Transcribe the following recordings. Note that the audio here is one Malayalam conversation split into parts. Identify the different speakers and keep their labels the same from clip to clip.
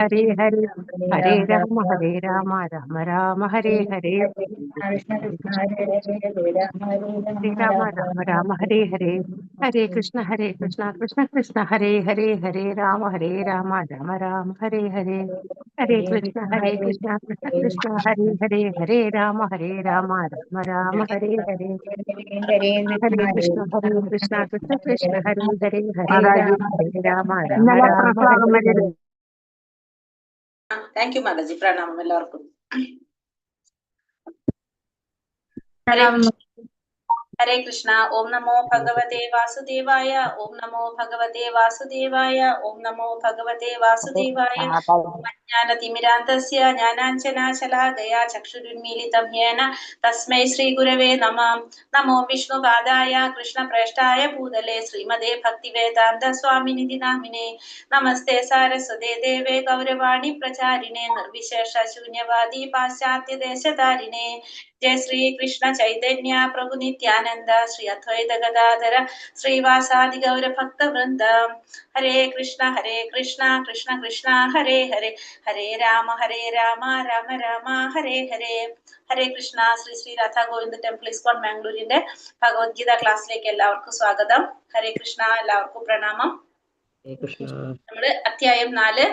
Speaker 1: ഹരേ ഹരേ ഹരേ രാമ രാമ രാമ ഹരേ ഹരേ
Speaker 2: കൃഷ്ണ
Speaker 1: ഹരേ
Speaker 2: കൃഷ്ണ
Speaker 1: കൃഷ്ണ
Speaker 2: ഹരേ ഹരേ ഹരേ രാമ
Speaker 1: ഹരേ രാമ രാമ ഹരേ ഹരേ ഹരേ കൃഷ്ണ കൃഷ്ണ കൃഷ്ണ ഹരേ ഹരേ ഹരേ രാമ രാമ രാമ ഹരേ ഹരേ ഹരേ കൃഷ്ണ കൃഷ്ണ കൃഷ്ണ ഹരേ ഹരേ ഹരേ രാമ രാമ രാമ ഹരേ ഹരേ ഹരേ കൃഷ്ണ കൃഷ്ണ കൃഷ്ണ ഹരേ ഹരേ ഹരേ
Speaker 3: മാതാജി
Speaker 1: രാമ
Speaker 3: ഇന്നലെ
Speaker 1: രാമ
Speaker 3: പ്രസംഗം
Speaker 1: ഹരേ ഹരേ.
Speaker 4: Thank you Mataji. പ്രണാമം എല്ലാവർക്കും. ഹരേ കൃഷ്ണ. ഓം നമോ ഭഗവതേ വാസുദേവായ. ഓം നമോ ഭഗവതേ വാസുദേവായ. ഓം നമോ ഭഗവതേ വാസുദേവായ. ജ്ഞാനതിമിരാന്തസ്യ ജ്ഞാനാഞ്ജനാശലാകയാ ചക്ഷുരുന്മീലിതം യേന തസ്മൈ ശ്രീഗുരവേ നമഃ. നമോ വിഷ്ണുപാദായ കൃഷ്ണപ്രേഷ്ഠായ ഭൂതലേ ശ്രീമതേ ഭക്തിവേദാന്ത സ്വാമിനിധി നാമിനേ. നമസ്തേ സാരസ്വതേ ദേവേ ഗൗരവാണി പ്രചാരിണേ നിർവിശേഷ ശൂന്യവാദി പാശ്ചാത്യദേശധാരിണേ. ജയ ശ്രീ കൃഷ്ണ ചൈതന്യ പ്രഭു നിത്യാനന്ദ ശ്രീ അദ്വൈത ഗദാധര ശ്രീവാസാദി ഗൗര ഭക്ത വൃന്ദ. ഹരേ കൃഷ്ണ കൃഷ്ണ കൃഷ്ണ ഹരേ ഹരേ ഹരേ രാമ രാമ രാമ ഹരേ ഹരേ. ഹരേ കൃഷ്ണ. ശ്രീ ശ്രീ രാധാ ഗോവിന്ദ ടെമ്പിൾ ഇസ്കോൺ മാംഗ്ലൂരിന്റെ ഭഗവത്ഗീത ക്ലാസ്സിലേക്ക് എല്ലാവർക്കും സ്വാഗതം. ഹരേ കൃഷ്ണ. എല്ലാവർക്കും പ്രണാമം. നമ്മള് അധ്യായം 4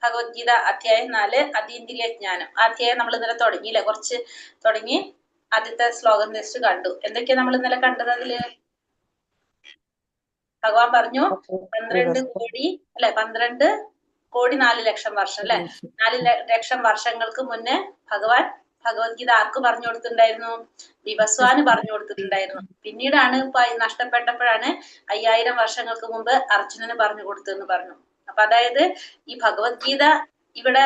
Speaker 4: ഭഗവത്ഗീത അധ്യായം 4 അതീന്ദ്രിയ ജ്ഞാനം. ആ അധ്യായം നമ്മൾ ഇന്നലെ തുടങ്ങിയില്ലേ, കുറച്ച് തുടങ്ങി ആദ്യത്തെ ശ്ലോകം നെക്സ്റ്റ് കണ്ടു. എന്തൊക്കെയാ നമ്മൾ ഇന്നലെ കണ്ടത്? അതില് ഭഗവാൻ പറഞ്ഞു 12 കോടി അല്ലെ, 12 കോടി 4 ലക്ഷം വർഷം അല്ലെ, 4 ലക്ഷം വർഷങ്ങൾക്ക് മുന്നേ ഭഗവാൻ ഭഗവത്ഗീത ആർക്ക് പറഞ്ഞു കൊടുത്തിട്ടുണ്ടായിരുന്നു? വിവസ്വാന് പറഞ്ഞു കൊടുത്തിട്ടുണ്ടായിരുന്നു. പിന്നീടാണ് നഷ്ടപ്പെട്ടപ്പോഴാണ് 5000 വർഷങ്ങൾക്ക് മുമ്പ് അർജുനന് പറഞ്ഞു കൊടുത്തെന്ന് പറഞ്ഞു. അപ്പൊ അതായത് ഈ ഭഗവത്ഗീത ഇവിടെ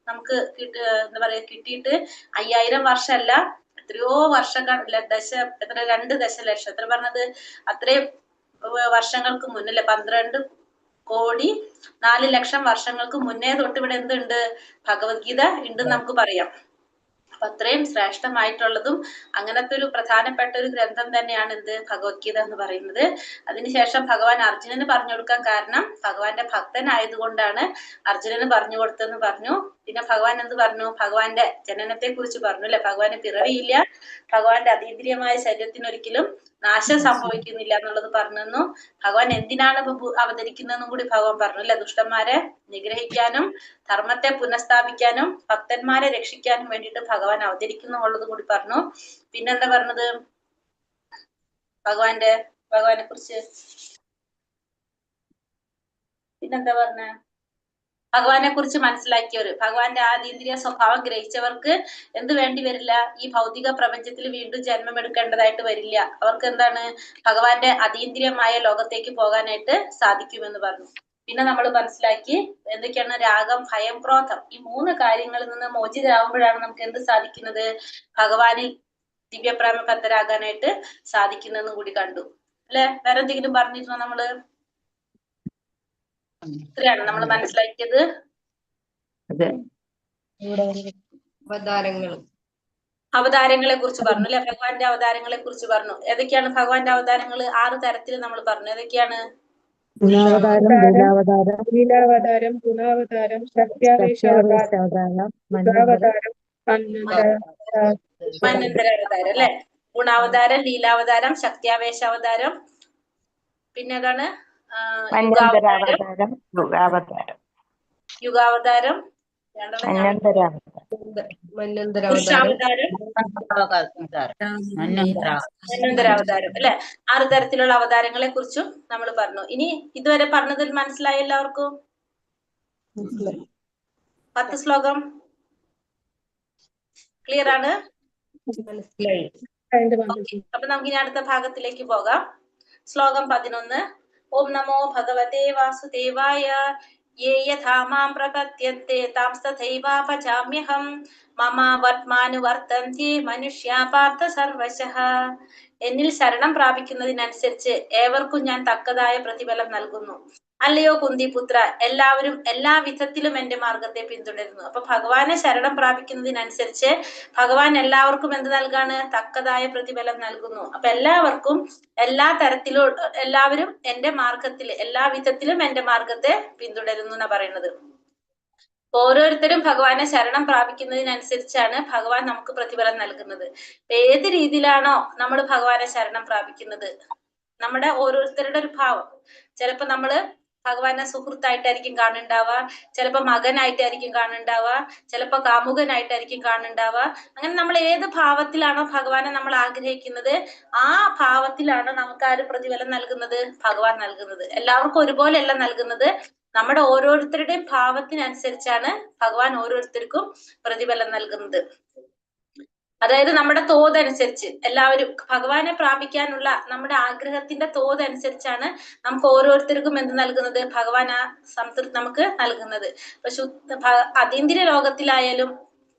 Speaker 4: നമുക്ക് എന്താ പറയാ കിട്ടിയിട്ട് 5000 വർഷമല്ല, എത്രയോ വർഷങ്ങൾ, 2 ദശലക്ഷം എത്ര പറഞ്ഞത്, അത്രയും വർഷങ്ങൾക്ക് മുന്നല്ലേ, 12 കോടി 4 ലക്ഷം വർഷങ്ങൾക്ക് മുന്നേ തൊട്ട് ഇവിടെ എന്തുണ്ട്? ഭഗവത്ഗീത ഉണ്ടെന്ന് നമുക്ക് പറയാം. അപ്പൊ അത്രയും ശ്രേഷ്ഠമായിട്ടുള്ളതും അങ്ങനത്തെ ഒരു പ്രധാനപ്പെട്ട ഒരു ഗ്രന്ഥം തന്നെയാണ് എന്ത്? ഭഗവത്ഗീത എന്ന് പറയുന്നത്. അതിനുശേഷം ഭഗവാൻ അർജുനന് പറഞ്ഞു കൊടുക്കാൻ കാരണം ഭഗവാന്റെ ഭക്തനായതുകൊണ്ടാണ് അർജുനന് പറഞ്ഞു കൊടുത്തെന്ന് പറഞ്ഞു. പിന്നെ ഭഗവാൻ എന്ത് പറഞ്ഞു? ഭഗവാന്റെ ജനനത്തെ കുറിച്ച് പറഞ്ഞു അല്ലെ. ഭഗവാന് പിറവിയില്ല, ഭഗവാന്റെ അതീന്ദ്രിയമായ ശരീരത്തിന് ഒരിക്കലും നാശം സംഭവിക്കുന്നില്ല എന്നുള്ളത് പറഞ്ഞു. ഭഗവാൻ എന്തിനാണ് അവതരിക്കുന്നതെന്നും കൂടി ഭഗവാൻ പറഞ്ഞു അല്ലെ. ദുഷ്ടന്മാരെ നിഗ്രഹിക്കാനും ധർമ്മത്തെ പുനഃസ്ഥാപിക്കാനും ഭക്തന്മാരെ രക്ഷിക്കാനും വേണ്ടിയിട്ട് ഭഗവാൻ അവതരിക്കുന്നു എന്നുള്ളത് കൂടി പറഞ്ഞു. പിന്നെന്താ പറഞ്ഞത് ഭഗവാനെ കുറിച്ച്? പിന്നെന്താ പറഞ്ഞ? ഭഗവാനെ കുറിച്ച് മനസ്സിലാക്കിയവര്, ഭഗവാന്റെ ആതീന്ദ്രിയ സ്വഭാവം ഗ്രഹിച്ചവർക്ക് എന്ത് വേണ്ടി വരില്ല? ഈ ഭൗതിക പ്രപഞ്ചത്തിൽ വീണ്ടും ജന്മമെടുക്കേണ്ടതായിട്ട് വരില്ല. അവർക്ക് എന്താണ്? ഭഗവാന്റെ അതീന്ദ്രിയമായ ലോകത്തേക്ക് പോകാനായിട്ട് സാധിക്കുമെന്ന് പറഞ്ഞു. പിന്നെ നമ്മൾ മനസ്സിലാക്കി എന്തൊക്കെയാണ്? രാഗം, ഭയം, ക്രോധം, ഈ 3 കാര്യങ്ങളിൽ നിന്ന് മോചിതരാകുമ്പോഴാണ് നമുക്ക് എന്ത് സാധിക്കുന്നത്? ഭഗവാനിൽ ദിവ്യപ്രേമബദ്ധരാകാനായിട്ട് സാധിക്കുന്നെന്നും കൂടി കണ്ടു അല്ലെ. വേറെ എന്തെങ്കിലും പറഞ്ഞിരുന്നോ നമ്മള്? ഇത്രയാണ് നമ്മൾ മനസ്സിലാക്കിയത്. അവതാരങ്ങളെ കുറിച്ച് പറഞ്ഞു അല്ലെ. ഭഗവാന്റെ അവതാരങ്ങളെ കുറിച്ച് പറഞ്ഞു. ഏതൊക്കെയാണ് ഭഗവാന്റെ അവതാരങ്ങൾ? 6 തരത്തിൽ നമ്മൾ പറഞ്ഞു. ഏതൊക്കെയാണ്?
Speaker 2: ലീലാവതാരം, ഗുണാവതാരം, സത്യാവേശാവതാരം,
Speaker 4: മന്വന്തരാവതാരം അല്ലെ. ഗുണാവതാരം, ലീലാവതാരം, ശക്തിയാവേശാവതാരം, പിന്നെ ഏതാണ്? യുഗാവതാരം, മന്വന്തരാവതാരം അല്ലെ. 6 തരത്തിലുള്ള അവതാരങ്ങളെ കുറിച്ചും നമ്മൾ പറഞ്ഞു. ഇനി ഇതുവരെ പറഞ്ഞതിൽ മനസ്സിലായ എല്ലാവർക്കും? 10 ശ്ലോകം ക്ലിയർ ആണ്? അപ്പൊ നമുക്ക് ഇനി അടുത്ത ഭാഗത്തിലേക്ക് പോകാം. ശ്ലോകം 11. ഓം നമോ ഭഗവതേ വാസുദേവായ. യേ യഥാ മാം പ്രപദ്യന്തെ താം തഥൈവാപചാമ്യഹം. മമ വർത്തമാനുവർത്തന്തി മനുഷ്യാ പാർത്ഥ സർവശഃ. എന്നിൽ ശരണം പ്രാപിക്കുന്നതിനനുസരിച്ച് ഏവർക്കും ഞാൻ തക്കതായ പ്രതിഫലം നൽകുന്നു. അല്ലയോ കുന്തിപുത്ര, എല്ലാവരും എല്ലാ വിധത്തിലും എന്റെ മാർഗത്തെ പിന്തുടരുന്നു. അപ്പൊ ഭഗവാനെ ശരണം പ്രാപിക്കുന്നതിനനുസരിച്ച് ഭഗവാൻ എല്ലാവർക്കും എന്ത് നൽകാണ്? തക്കതായ പ്രതിഫലം നൽകുന്നു. അപ്പൊ എല്ലാവർക്കും എല്ലാ തരത്തിലും എല്ലാവരും എന്റെ മാർഗത്തിൽ എല്ലാ വിധത്തിലും എന്റെ മാർഗത്തെ പിന്തുടരുന്നു എന്നാ പറയുന്നത്. ഓരോരുത്തരും ഭഗവാനെ ശരണം പ്രാപിക്കുന്നതിനനുസരിച്ചാണ് ഭഗവാൻ നമുക്ക് പ്രതിഫലം നൽകുന്നത്. ഏത് രീതിയിലാണോ നമ്മൾ ഭഗവാനെ ശരണം പ്രാപിക്കുന്നത്, നമ്മുടെ ഓരോരുത്തരുടെ ഒരു ഭാവം. ചിലപ്പോ നമ്മള് ഭഗവാനെ സുഹൃത്തായിട്ടായിരിക്കും കാണുന്നുണ്ടാവുക, ചിലപ്പോ മകനായിട്ടായിരിക്കും കാണുന്നുണ്ടാവുക, ചിലപ്പോ കാമുകനായിട്ടായിരിക്കും കാണുന്നുണ്ടാവുക. അങ്ങനെ നമ്മൾ ഏത് ഭാവത്തിലാണോ ഭഗവാനെ നമ്മൾ ആഗ്രഹിക്കുന്നത്, ആ ഭാവത്തിലാണ് നമുക്ക് ആര് പ്രതിഫലം നൽകുന്നത്, ഭഗവാൻ നൽകുന്നത്. എല്ലാവർക്കും ഒരുപോലെയല്ല നൽകുന്നത്. നമ്മുടെ ഓരോരുത്തരുടെയും ഭാവത്തിനനുസരിച്ചാണ് ഭഗവാൻ ഓരോരുത്തർക്കും പ്രതിഫലം നൽകുന്നത്. അതായത് നമ്മുടെ തോതനുസരിച്ച് എല്ലാവരും ഭഗവാനെ പ്രാപിക്കാനുള്ള നമ്മുടെ ആഗ്രഹത്തിന്റെ തോതനുസരിച്ചാണ് നമുക്ക് ഓരോരുത്തർക്കും എന്ത് നൽകുന്നത്, ഭഗവാൻ ആ സംതൃപ്തി നമുക്ക് നൽകുന്നത്. ഇപ്പൊ അതീന്ദ്രിയ ലോകത്തിലായാലും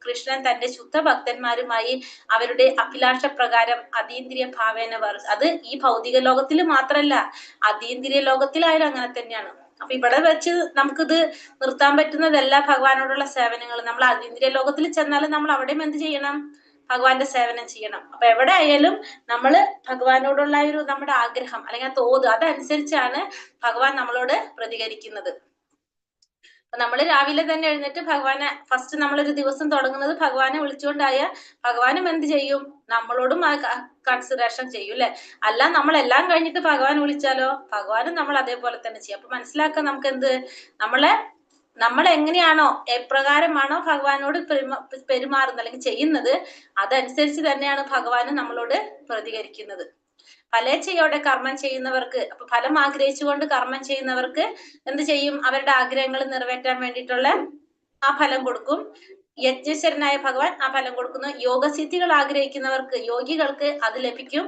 Speaker 4: കൃഷ്ണൻ തന്റെ ശുദ്ധ ഭക്തന്മാരുമായി അവരുടെ അഭിലാഷ പ്രകാരം അതീന്ദ്രിയ ഭാവേന അത് ഈ ഭൗതിക ലോകത്തിൽ മാത്രല്ല, അതീന്ദ്രിയ ലോകത്തിലായാലും അങ്ങനെ തന്നെയാണ്. അപ്പൊ ഇവിടെ വെച്ച് നമുക്കിത് നിർത്താൻ പറ്റുന്നതല്ല ഭഗവാനോടുള്ള സേവനങ്ങൾ. നമ്മൾ അതീന്ദ്രിയ ലോകത്തിൽ ചെന്നാലും നമ്മൾ അവിടെയും എന്ത് ചെയ്യണം, ഭഗവാന്റെ സേവനം ചെയ്യണം. അപ്പൊ എവിടെ ആയാലും നമ്മള് ഭഗവാനോടുള്ള ഒരു നമ്മുടെ ആഗ്രഹം അല്ലെങ്കിൽ തോത് അതനുസരിച്ചാണ് ഭഗവാൻ നമ്മളോട് പ്രതികരിക്കുന്നത്. അപ്പൊ നമ്മൾ രാവിലെ തന്നെ എഴുന്നേറ്റ് ഭഗവാനെ ഫസ്റ്റ് നമ്മളൊരു ദിവസം തുടങ്ങുന്നത് ഭഗവാനെ വിളിച്ചുകൊണ്ടായ ഭഗവാനും എന്ത് ചെയ്യും, നമ്മളോടും കൺസിഡറേഷൻ ചെയ്യും അല്ലെ. അല്ല നമ്മളെല്ലാം കഴിഞ്ഞിട്ട് ഭഗവാൻ വിളിച്ചാലോ, ഭഗവാനും നമ്മൾ അതേപോലെ തന്നെ ചെയ്യും. അപ്പൊ മനസ്സിലാക്കാൻ നമുക്ക് എന്ത്, നമ്മൾ എങ്ങനെയാണോ എപ്രകാരമാണോ ഭഗവാനോട് പെരുമാറുന്നത് അല്ലെങ്കിൽ ചെയ്യുന്നത്, അതനുസരിച്ച് തന്നെയാണ് ഭഗവാനും നമ്മളോട് പ്രതികരിക്കുന്നത്. ഫലേച്ഛയോടെ കർമ്മം ചെയ്യുന്നവർക്ക്, അപ്പൊ ഫലം ആഗ്രഹിച്ചുകൊണ്ട് കർമ്മം ചെയ്യുന്നവർക്ക് എന്ത് ചെയ്യും, അവരുടെ ആഗ്രഹങ്ങൾ നിറവേറ്റാൻ വേണ്ടിയിട്ടുള്ള ആ ഫലം കൊടുക്കും. യജ്ഞേശ്വരനായ ഭഗവാൻ ആ ഫലം കൊടുക്കുന്നു. യോഗസിദ്ധികൾ ആഗ്രഹിക്കുന്നവർക്ക്, യോഗികൾക്ക് അത് ലഭിക്കും.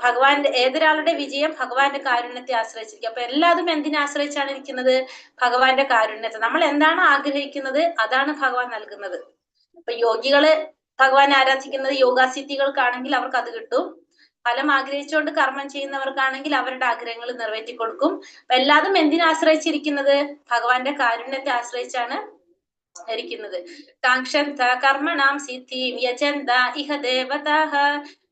Speaker 4: ഭഗവാന്റെ ഏതൊരാളുടെ വിജയം ഭഗവാന്റെ കാരുണ്യത്തെ ആശ്രയിച്ചിരിക്കും. അപ്പൊ എല്ലാതും എന്തിനെ ആശ്രയിച്ചാണ് ഇരിക്കുന്നത്, ഭഗവാന്റെ കാരുണ്യത്തെ. നമ്മൾ എന്താണോ ആഗ്രഹിക്കുന്നത് അതാണ് ഭഗവാൻ നൽകുന്നത്. അപ്പൊ യോഗികള് ഭഗവാൻ ആരാധിക്കുന്നത് യോഗാസിദ്ധികൾക്കാണെങ്കിൽ അവർക്ക് അത് കിട്ടും. ഫലം ആഗ്രഹിച്ചുകൊണ്ട് കർമ്മം ചെയ്യുന്നവർക്കാണെങ്കിൽ അവരുടെ ആഗ്രഹങ്ങൾ നിറവേറ്റി കൊടുക്കും. അപ്പൊ എല്ലാതും എന്തിനെ ആശ്രയിച്ചിരിക്കുന്നത്, ഭഗവാന്റെ കാരുണ്യത്തെ ആശ്രയിച്ചാണ് ഇരിക്കുന്നത്. കാക്ഷന്ത കർമ്മണാം സിദ്ധിം യജന്ത ഇഹ ദേവതാഃ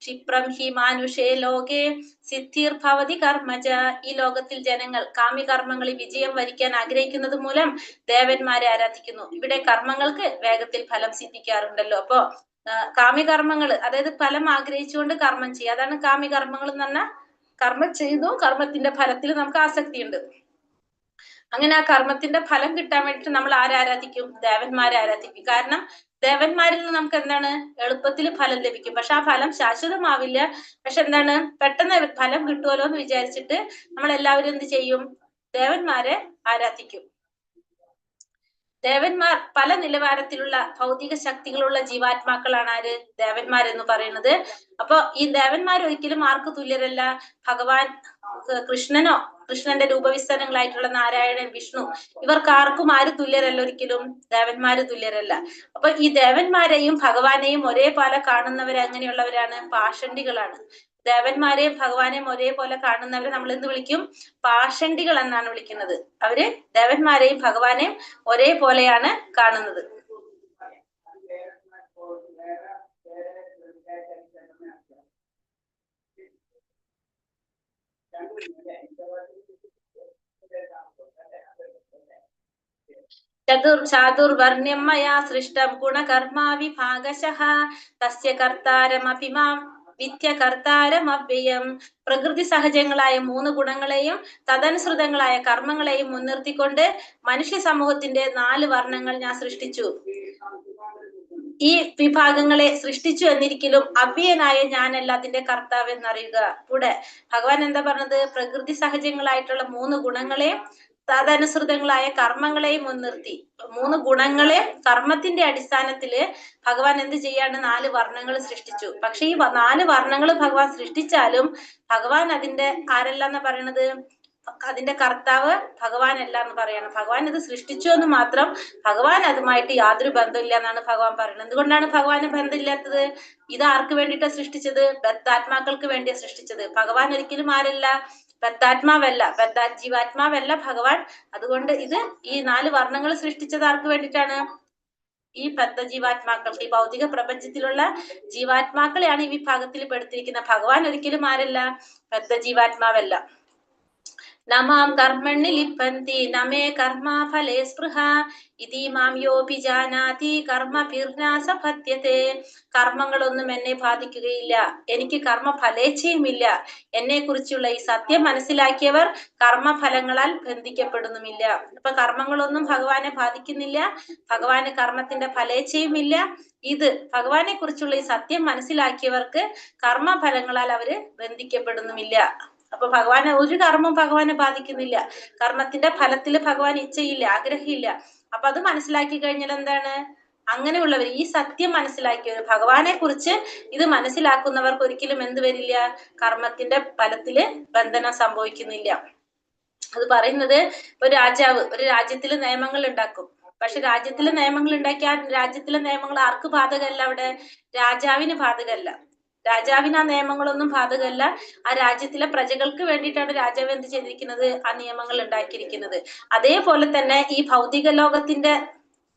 Speaker 4: ക്ഷിപ്രം ഹി മാനുഷേ ലോകേ സിദ്ധിർ ഭവതി കർമ്മജ. ഈ ലോകത്തിൽ ജനങ്ങൾ കാമ്യകർമ്മങ്ങളിൽ വിജയം വരിക്കാൻ ആഗ്രഹിക്കുന്നത് മൂലം ദേവന്മാരെ ആരാധിക്കുന്നു. ഇവിടെ കർമ്മങ്ങൾക്ക് വേഗത്തിൽ ഫലം സിദ്ധിക്കാറുണ്ടല്ലോ. അപ്പോ കാമ്യകർമ്മങ്ങൾ, അതായത് ഫലം ആഗ്രഹിച്ചുകൊണ്ട് കർമ്മം ചെയ്യുക, അതാണ് കാമ്യകർമ്മങ്ങൾ എന്ന് പറഞ്ഞാൽ കർമ്മം ചെയ്തു കർമ്മത്തിന്റെ ഫലത്തിൽ നമുക്ക് ആസക്തി ഉണ്ട്. അങ്ങനെ ആ കർമ്മത്തിന്റെ ഫലം കിട്ടാൻ വേണ്ടിട്ട് നമ്മൾ ആരാധിക്കും, ദേവന്മാരെ ആരാധിക്കും. കാരണം ദേവന്മാരിൽ നിന്ന് നമുക്ക് എന്താണ്, എളുപ്പത്തിൽ ഫലം ലഭിക്കും. പക്ഷെ ആ ഫലം ശാശ്വതമാവില്ല. പക്ഷെ എന്താണ്, പെട്ടെന്ന് ഫലം കിട്ടുമല്ലോ എന്ന് വിചാരിച്ചിട്ട് നമ്മൾ എല്ലാവരും എന്ത് ചെയ്യും, ദേവന്മാരെ ആരാധിക്കും. ദേവന്മാർ പല നിലവാരത്തിലുള്ള ഭൗതിക ശക്തികളുള്ള ജീവാത്മാക്കളാണ് ആര്, ദേവന്മാരെന്ന് പറയുന്നത്. അപ്പൊ ഈ ദേവന്മാർ ഒരിക്കലും ആർക്ക് തുല്യരല്ല, ഭഗവാൻ കൃഷ്ണനോ കൃഷ്ണന്റെ രൂപവിസ്തരങ്ങളായിട്ടുള്ള നാരായണൻ, വിഷ്ണു, ഇവർക്ക് ആർക്കും ആര് തുല്യരല്ല, ഒരിക്കലും ദേവന്മാര് തുല്യരല്ല. അപ്പൊ ഈ ദേവന്മാരെയും ഭഗവാനെയും ഒരേപോലെ കാണുന്നവര് എങ്ങനെയുള്ളവരാണ്, പാഷണ്ഡികളാണ്. ദേവന്മാരെയും ഭഗവാനെയും ഒരേപോലെ കാണുന്നവരെ നമ്മൾ എന്ത് വിളിക്കും, പാഷണ്ഡികൾ എന്നാണ് വിളിക്കുന്നത്. അവര് ദേവന്മാരെയും ഭഗവാനെയും ഒരേപോലെയാണ് കാണുന്നത്. ചാതുർവർണ്ണ്യം മയാ സൃഷ്ടം ഗുണകർമാ വിഭാഗശഃ തസ്യ കർത്താരമപി മാം വിദ്യകർത്താരമവ്യയം. പ്രകൃതി സഹജങ്ങളായ 3 ഗുണങ്ങളെയും തദനുസൃതങ്ങളായ കർമ്മങ്ങളെയും മുൻനിർത്തിക്കൊണ്ട് മനുഷ്യ സമൂഹത്തിന്റെ 4 വർണ്ണങ്ങൾ ഞാൻ സൃഷ്ടിച്ചു. ഈ വിഭാഗങ്ങളെ സൃഷ്ടിച്ചു എന്നിരിക്കലും അവ്യയനായ ഞാനല്ല അതിന്റെ കർത്താവ് എന്നറിയുക. കൂടെ ഭഗവാൻ എന്താ പറഞ്ഞത്, പ്രകൃതി സഹജങ്ങളായിട്ടുള്ള 3 ഗുണങ്ങളെ തദനുസൃതങ്ങളായ കർമ്മങ്ങളെയും മുൻനിർത്തി. 3 ഗുണങ്ങളെ കർമ്മത്തിന്റെ അടിസ്ഥാനത്തില് ഭഗവാൻ എന്ത് ചെയ്യാണ്, 4 വർണ്ണങ്ങൾ സൃഷ്ടിച്ചു. പക്ഷെ ഈ 4 വർണ്ണങ്ങൾ ഭഗവാൻ സൃഷ്ടിച്ചാലും ഭഗവാൻ അതിന്റെ ആരല്ല എന്ന് പറയണത്, അതിന്റെ കർത്താവ് ഭഗവാനല്ല എന്ന് പറയണം. ഭഗവാൻ ഇത് സൃഷ്ടിച്ചു എന്ന് മാത്രം, ഭഗവാൻ അതുമായിട്ട് യാതൊരു ബന്ധമില്ല എന്നാണ് ഭഗവാൻ പറയുന്നത്. എന്തുകൊണ്ടാണ് ഭഗവാന് ബന്ധമില്ലാത്തത്, ഇത് ആർക്ക് വേണ്ടിയിട്ടാണ് സൃഷ്ടിച്ചത്, ബദ്ധാത്മാക്കൾക്ക് വേണ്ടിയാണ് സൃഷ്ടിച്ചത്. ഭഗവാൻ ഒരിക്കലും ആരല്ല, ബദ്ധാത്മാവല്ല, ജീവാത്മാവല്ല ഭഗവാൻ. അതുകൊണ്ട് ഇത് ഈ 4 വർണ്ണങ്ങൾ സൃഷ്ടിച്ചത് ആർക്ക് വേണ്ടിയിട്ടാണ്, ഈ ബദ്ധ ജീവാത്മാക്കൾക്ക്, ഈ ഭൗതിക പ്രപഞ്ചത്തിലുള്ള ജീവാത്മാക്കളെയാണ് ഈ വിഭാഗത്തിൽ പെടുത്തിയിരിക്കുന്നത്. ഭഗവാൻ ഒരിക്കലും ആരല്ല, ബദ്ധ ജീവാത്മാവല്ല. നമാം കർമ്മണി ലിപ്പന്തി നമേ കർമ്മ ഫലേ സ്പൃഹ ഇതി മാം യോപി ജാനാതി കർമ്മ പീർനാസഭത്യത്തെ. കർമ്മങ്ങളൊന്നും എന്നെ ബാധിക്കുകയില്ല, എനിക്ക് കർമ്മ ഫലേച്ഛയുമില്ല. എന്നെ കുറിച്ചുള്ള ഈ സത്യം മനസ്സിലാക്കിയവർ കർമ്മഫലങ്ങളാൽ ബന്ധിക്കപ്പെടുന്നുമില്ല. അപ്പൊ കർമ്മങ്ങളൊന്നും ഭഗവാനെ ബാധിക്കുന്നില്ല, ഭഗവാന് കർമ്മത്തിന്റെ ഫലേച്ഛയുമില്ല. ഇത് ഭഗവാനെ കുറിച്ചുള്ള ഈ സത്യം മനസ്സിലാക്കിയവർക്ക് കർമ്മഫലങ്ങളാൽ അവര് ബന്ധിക്കപ്പെടുന്നുമില്ല. അപ്പൊ ഭഗവാനെ ഒരു കർമ്മം ഭഗവാനെ ബാധിക്കുന്നില്ല, കർമ്മത്തിന്റെ ഫലത്തിൽ ഭഗവാൻ ഇച്ഛയില്ല, ആഗ്രഹമില്ല. അപ്പൊ അത് മനസ്സിലാക്കി കഴിഞ്ഞാൽ എന്താണ്, അങ്ങനെയുള്ളവർ ഈ സത്യം മനസ്സിലാക്കിയവർ, ഭഗവാനെ കുറിച്ച് ഇത് മനസ്സിലാക്കുന്നവർക്ക് ഒരിക്കലും എന്ത് വരില്ല, കർമ്മത്തിന്റെ ഫലത്തില് ബന്ധനം സംഭവിക്കുന്നില്ല. അത് പറയുന്നത് ഒരു രാജാവ് ഒരു രാജ്യത്തില് നിയമങ്ങൾ ഉണ്ടാക്കും. പക്ഷെ രാജ്യത്തിലെ നിയമങ്ങൾ ഉണ്ടാക്കി ആ രാജ്യത്തിലെ നിയമങ്ങൾ ആർക്ക് ബാധകമല്ല, അവിടെ രാജാവിന് ബാധകമല്ല. രാജാവിന് ആ നിയമങ്ങളൊന്നും ബാധകമല്ല. ആ രാജ്യത്തിലെ പ്രജകൾക്ക് വേണ്ടിയിട്ടാണ് രാജാവ് എന്ത് ചെയ്തിരിക്കുന്നത്, ആ നിയമങ്ങൾ ഉണ്ടാക്കിയിരിക്കുന്നത്. അതേപോലെ തന്നെ ഈ ഭൗതിക ലോകത്തിന്റെ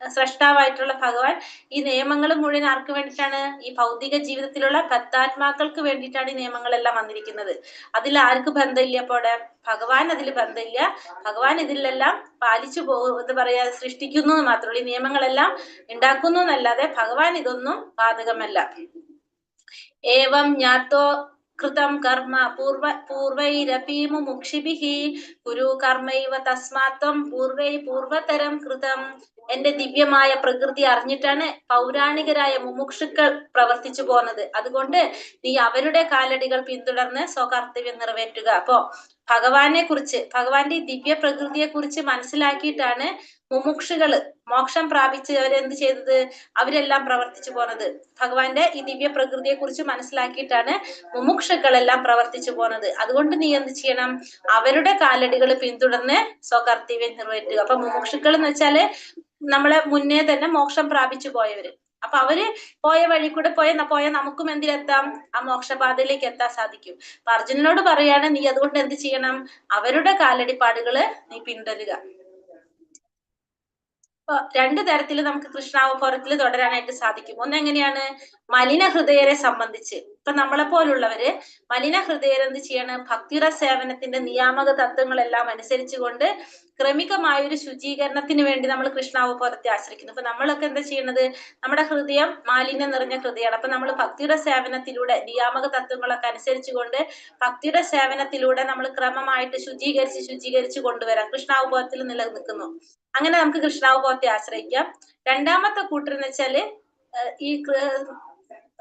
Speaker 4: സ്രഷ്ടാവായിട്ടുള്ള ഭഗവാൻ ഈ നിയമങ്ങൾ മുഴുവൻ ആർക്ക് വേണ്ടിയിട്ടാണ്, ഈ ഭൗതിക ജീവിതത്തിലുള്ള ഭക്താത്മാക്കൾക്ക് വേണ്ടിയിട്ടാണ് ഈ നിയമങ്ങളെല്ലാം വന്നിരിക്കുന്നത്. അതിൽ ആർക്ക് ബന്ധമില്ല, അപ്പോടെ ഭഗവാൻ അതിൽ ബന്ധമില്ല. ഭഗവാൻ ഇതിലെല്ലാം പാലിച്ചു എന്താ പറയാ, സൃഷ്ടിക്കുന്നു എന്ന് മാത്രമേ ഉള്ളൂ. ഈ നിയമങ്ങളെല്ലാം ഉണ്ടാക്കുന്നു എന്നല്ലാതെ ഭഗവാൻ ഇതൊന്നും ബാധകമല്ല. ഏവം ജ്ഞാതോ കൃതം കർമ്മ പൂർവൈരപി മുമുക്ഷിഭിഃ കുരു കർമ്മൈവ തസ്മാത്വം പൂർവതരം കൃതം. എന്റെ ദിവ്യമായ പ്രകൃതി അറിഞ്ഞിട്ടാണ് പൗരാണികരായ മുമുക്ഷുക്കൾ പ്രവർത്തിച്ചു പോന്നത്. അതുകൊണ്ട് നീ അവരുടെ കാലടികൾ പിന്തുടർന്ന് സ്വകർത്തവ്യം നിറവേറ്റുക. അപ്പോ ഭഗവാനെ കുറിച്ച്, ഭഗവാന്റെ ഈ ദിവ്യ പ്രകൃതിയെ കുറിച്ച് മനസ്സിലാക്കിയിട്ടാണ് മുമുക്ഷുകള്, മോക്ഷം പ്രാപിച്ചവരെന്ത് ചെയ്തത്, അവരെല്ലാം പ്രവർത്തിച്ചു പോന്നത്. ഭഗവാന്റെ ഈ ദിവ്യ പ്രകൃതിയെ കുറിച്ച് മനസ്സിലാക്കിയിട്ടാണ് മുമുക്ഷുക്കളെല്ലാം പ്രവർത്തിച്ചു പോന്നത്. അതുകൊണ്ട് നീ എന്ത് ചെയ്യണം, അവരുടെ കാലടികൾ പിന്തുടർന്ന് സ്വകർത്തവ്യം നിറവേറ്റുക. അപ്പൊ മുമുക്ഷുക്കൾ എന്ന് വെച്ചാല് നമ്മളെ മുന്നേ തന്നെ മോക്ഷം പ്രാപിച്ചു പോയവര്. അപ്പൊ അവര് പോയ വഴി കൂടെ പോയ നമുക്കും എന്തിലെത്താം, ആ മോക്ഷപാതയിലേക്ക് എത്താൻ സാധിക്കും. അപ്പൊ അർജുനനോട് പറയാണ്, നീ അതുകൊണ്ട് എന്ത് ചെയ്യണം, അവരുടെ കാലടിപ്പാടുകള് നീ പിന്തുടരുക. അപ്പൊ രണ്ടു തരത്തിൽ നമുക്ക് കൃഷ്ണാവതാരത്തിൽ തുടരാനായിട്ട് സാധിക്കും. ഒന്നെങ്ങനെയാണ്, മലിന ഹൃദയരെ സംബന്ധിച്ച്. ഇപ്പൊ നമ്മളെ പോലുള്ളവര് മലിന ഹൃദയർ എന്ത് ചെയ്യണം, ഭക്തിര സേവനത്തിന്റെ നിയാമക തത്വങ്ങളെല്ലാം അനുസരിച്ചുകൊണ്ട് ക്രമികമായ ഒരു ശുചീകരണത്തിന് വേണ്ടി നമ്മൾ കൃഷ്ണാവതാരത്തെ ആശ്രയിക്കുന്നു. അപ്പൊ നമ്മളൊക്കെ എന്താ ചെയ്യണത്, നമ്മുടെ ഹൃദയം മാലിന്യം നിറഞ്ഞ ഹൃദയമാണ്. അപ്പൊ നമ്മൾ ഭക്തിയുടെ സേവനത്തിലൂടെ നിയാമക തത്വങ്ങളൊക്കെ അനുസരിച്ചുകൊണ്ട് ഭക്തിയുടെ സേവനത്തിലൂടെ നമ്മൾ ക്രമമായിട്ട് ശുചീകരിച്ച് കൊണ്ടുവരാം, കൃഷ്ണാവതാരത്തിൽ നിലനിൽക്കുന്നു. അങ്ങനെ നമുക്ക് കൃഷ്ണാവതാരത്തെ ആശ്രയിക്കാം. രണ്ടാമത്തെ കൂട്ടർ എന്ന് വെച്ചാല് ഈ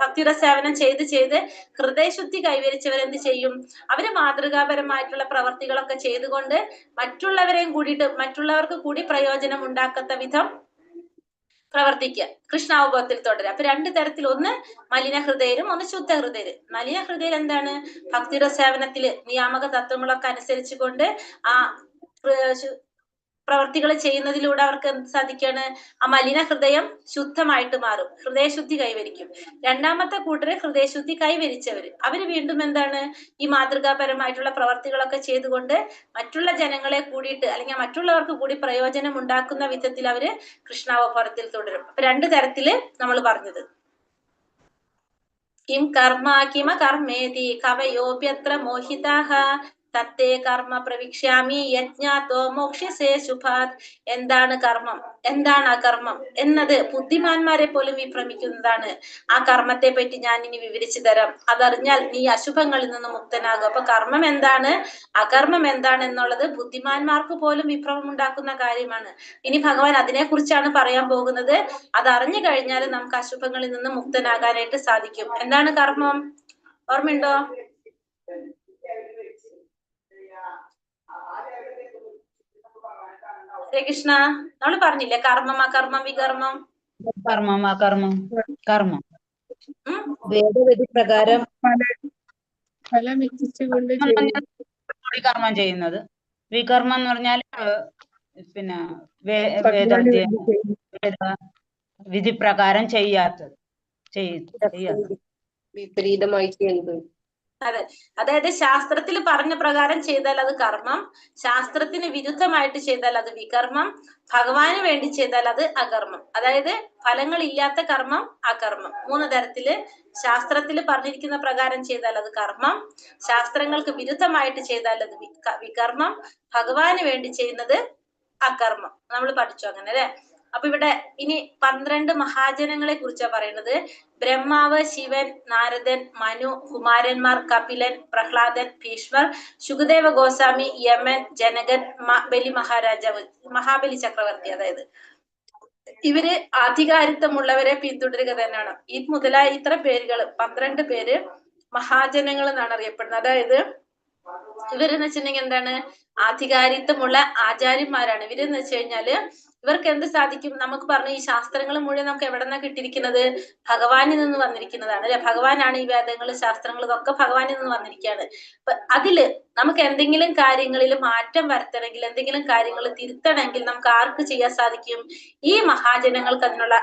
Speaker 4: ഭക്തിയുടെ സേവനം ചെയ്ത് ഹൃദയശുദ്ധി കൈവരിച്ചവരെന്ത് ചെയ്യും, അവര് മാതൃകാപരമായിട്ടുള്ള പ്രവർത്തികളൊക്കെ ചെയ്തുകൊണ്ട് മറ്റുള്ളവർക്ക് കൂടി പ്രയോജനം ഉണ്ടാക്കത്ത വിധം പ്രവർത്തിക്കുക, കൃഷ്ണാവബോധത്തിൽ തുടരുക. അപ്പൊ രണ്ടു തരത്തിൽ, ഒന്ന് മലിന ഹൃദയരും ഒന്ന് ശുദ്ധ ഹൃദയര്. മലിന ഹൃദയർ എന്താണ്, ഭക്തിയുടെ സേവനത്തില് നിയാമക തത്വങ്ങളൊക്കെ അനുസരിച്ചുകൊണ്ട് ആ പ്രവർത്തികൾ ചെയ്യുന്നതിലൂടെ അവർക്ക് എന്ത് സാധിക്കാണ്, ആ മലിന ഹൃദയം ശുദ്ധമായിട്ട് മാറും, ഹൃദയശുദ്ധി കൈവരിക്കും. രണ്ടാമത്തെ കൂട്ടര് ഹൃദയശുദ്ധി കൈവരിച്ചവര്, അവര് വീണ്ടും എന്താണ്, ഈ മാതൃകാപരമായിട്ടുള്ള പ്രവർത്തികളൊക്കെ ചെയ്തുകൊണ്ട് മറ്റുള്ള ജനങ്ങളെ കൂടിയിട്ട് അല്ലെങ്കിൽ മറ്റുള്ളവർക്ക് കൂടി പ്രയോജനം ഉണ്ടാക്കുന്ന വിധത്തിൽ അവര് കൃഷ്ണാവതാരത്തിൽ തുടരും. അപ്പൊ രണ്ടു തരത്തില് നമ്മൾ പറഞ്ഞത്. കിം കർമ്മ കിമ കർമ്മേതി കവയോപ്യത്ര മോഹിതാഹ തത്തേ കർമ്മ പ്രവിക്ഷ്യാമി യജ്ഞാതോ മോക്ഷ്യസേ ശുഭാത്. എന്താണ് കർമ്മം, എന്താണ് അകർമ്മം എന്നത് ബുദ്ധിമാന്മാരെ പോലും വിഭ്രമിക്കുന്നതാണ്. ആ കർമ്മത്തെ പറ്റി ഞാൻ ഇനി വിവരിച്ചു തരാം, അതറിഞ്ഞാൽ നീ അശുഭങ്ങളിൽ നിന്ന് മുക്തനാകും. അപ്പൊ കർമ്മം എന്താണ്, അകർമ്മം എന്താണ് എന്നുള്ളത് ബുദ്ധിമാന്മാർക്ക് പോലും വിഭ്രമം ഉണ്ടാക്കുന്ന കാര്യമാണ്. ഇനി ഭഗവാൻ അതിനെ കുറിച്ചാണ് പറയാൻ പോകുന്നത്. അതറിഞ്ഞു കഴിഞ്ഞാൽ നമുക്ക് അശുഭങ്ങളിൽ നിന്ന് മുക്തനാകാനായിട്ട് സാധിക്കും. എന്താണ് കർമ്മം, ഓർമ്മയുണ്ടോ? ഹരേ കൃഷ്ണ, നമ്മൾ പറഞ്ഞില്ലേ കർമ്മം അകർമ്മം വികർമ്മം.
Speaker 3: കർമ്മം അകർമ്മം കർമ്മം വേദവിധി പ്രകാരം
Speaker 2: ഫലം ഇച്ഛിച്ചുകൊണ്ട്
Speaker 3: കർമ്മം ചെയ്യുന്നത്. വികർമ്മം എന്ന് പറഞ്ഞാൽ പിന്നെ വിധി പ്രകാരം ചെയ്യാത്തത്,
Speaker 5: വിപരീതമായി ചെയ്യുന്നത്.
Speaker 4: അതെ, അതായത് ശാസ്ത്രത്തിൽ പറഞ്ഞ പ്രകാരം ചെയ്താൽ അത് കർമ്മം, ശാസ്ത്രത്തിന് വിരുദ്ധമായിട്ട് ചെയ്താൽ അത് വികർമ്മം, ഭഗവാന് വേണ്ടി ചെയ്താൽ അത് അകർമ്മം. അതായത് ഫലങ്ങൾ ഇല്ലാത്ത കർമ്മം, അകർമ്മം. 3 തരത്തില് ശാസ്ത്രത്തിൽ പറഞ്ഞിരിക്കുന്ന പ്രകാരം ചെയ്താൽ അത് കർമ്മം, ശാസ്ത്രങ്ങൾക്ക് വിരുദ്ധമായിട്ട് ചെയ്താൽ അത് വികർമ്മം, ഭഗവാന് വേണ്ടി ചെയ്യുന്നത് അകർമ്മം. നമ്മൾ പഠിച്ചു അങ്ങനെ അല്ലെ. അപ്പൊ ഇവിടെ ഇനി 12 മഹാജനങ്ങളെ കുറിച്ചാണ് പറയുന്നത്. ബ്രഹ്മാവ്, ശിവൻ, നാരദൻ, മനു, കുമാരന്മാർ, കപിലൻ, പ്രഹ്ലാദൻ, ഭീഷ്മർ, ശുകദേവ ഗോസ്വാമി, യമൻ, ജനകൻ, ബലി മഹാരാജാവ്, മഹാബലി ചക്രവർത്തി. അതായത് ഇവര് ആധികാരിത്വമുള്ളവരെ പിന്തുടരുക തന്നെയാണ്. ഈ മുതലായ ഇത്ര പേരുകൾ 12 പേര് മഹാജനങ്ങൾ എന്നാണ് അറിയപ്പെടുന്നത്. അതായത് ഇവരെന്ന് വെച്ചിട്ടുണ്ടെങ്കിൽ എന്താണ്, ആധികാരിത്വമുള്ള ആചാര്യന്മാരാണ്. ഇവരെന്ന് വെച്ച് കഴിഞ്ഞാല് ഇവർക്ക് എന്ത് സാധിക്കും? നമുക്ക് പറഞ്ഞു ഈ ശാസ്ത്രങ്ങൾ മുഴുവൻ നമുക്ക് എവിടെ നിന്നാണ് കിട്ടിയിരിക്കുന്നത്? ഭഗവാനിൽ നിന്ന് വന്നിരിക്കുന്നതാണ് അല്ലെ. ഭഗവാനാണ് ഈ വേദങ്ങളും ശാസ്ത്രങ്ങളും ഇതൊക്കെ ഭഗവാനിൽ നിന്ന് വന്നിരിക്കുകയാണ്. അപ്പൊ അതില് നമുക്ക് എന്തെങ്കിലും കാര്യങ്ങളിൽ മാറ്റം വരുത്തണമെങ്കിൽ, എന്തെങ്കിലും കാര്യങ്ങൾ തിരുത്തണമെങ്കിൽ നമുക്ക് ആർക്ക് ചെയ്യാൻ സാധിക്കും? ഈ മഹാജനങ്ങൾക്ക് അതിനുള്ള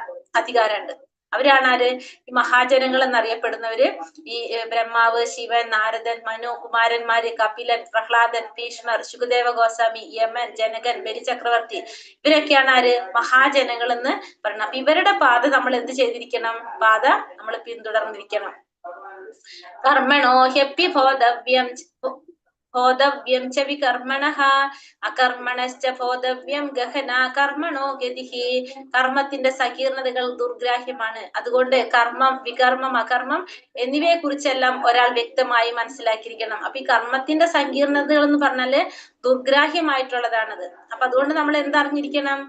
Speaker 4: അധികാരമുണ്ട്. അവരാണ് ആര്? ഈ മഹാജനങ്ങൾ എന്നറിയപ്പെടുന്നവര്. ഈ ബ്രഹ്മാവ്, ശിവൻ, നാരദൻ, മനു, കുമാരന്മാര്, കപിലൻ, പ്രഹ്ലാദൻ, ഭീഷ്മർ, ശുകദേവ ഗോസ്വാമി, യമൻ, ജനകൻ, ബലി ചക്രവർത്തി, ഇവരൊക്കെയാണ് ആര്? മഹാജനങ്ങൾ എന്ന് പറയുന്നത്. അപ്പൊ ഇവരുടെ പാത നമ്മൾ എന്ത് ചെയ്തിരിക്കണം? പാത നമ്മൾ പിന്തുടർന്നിരിക്കണം. കർമ്മണോ ഹ്യപ്യബോധവ്യം ബോധവ്യം ച വികർമ്മണഃ അകർമ്മണശ്ച ബോധവ്യം ഗഹന കർമ്മണോ ഗതിഹി. കർമ്മത്തിന്റെ സങ്കീർണതകൾ ദുർഗ്രാഹ്യമാണ്. അതുകൊണ്ട് കർമ്മം, വികർമ്മം, അകർമ്മം എന്നിവയെ കുറിച്ചെല്ലാം ഒരാൾ വ്യക്തമായി മനസ്സിലാക്കിയിരിക്കണം. അപ്പൊ ഈ കർമ്മത്തിന്റെ സങ്കീർണതകൾ എന്ന് പറഞ്ഞാല് ദുർഗ്രാഹ്യമായിട്ടുള്ളതാണത്. അപ്പൊ അതുകൊണ്ട് നമ്മൾ എന്തറിഞ്ഞിരിക്കണം?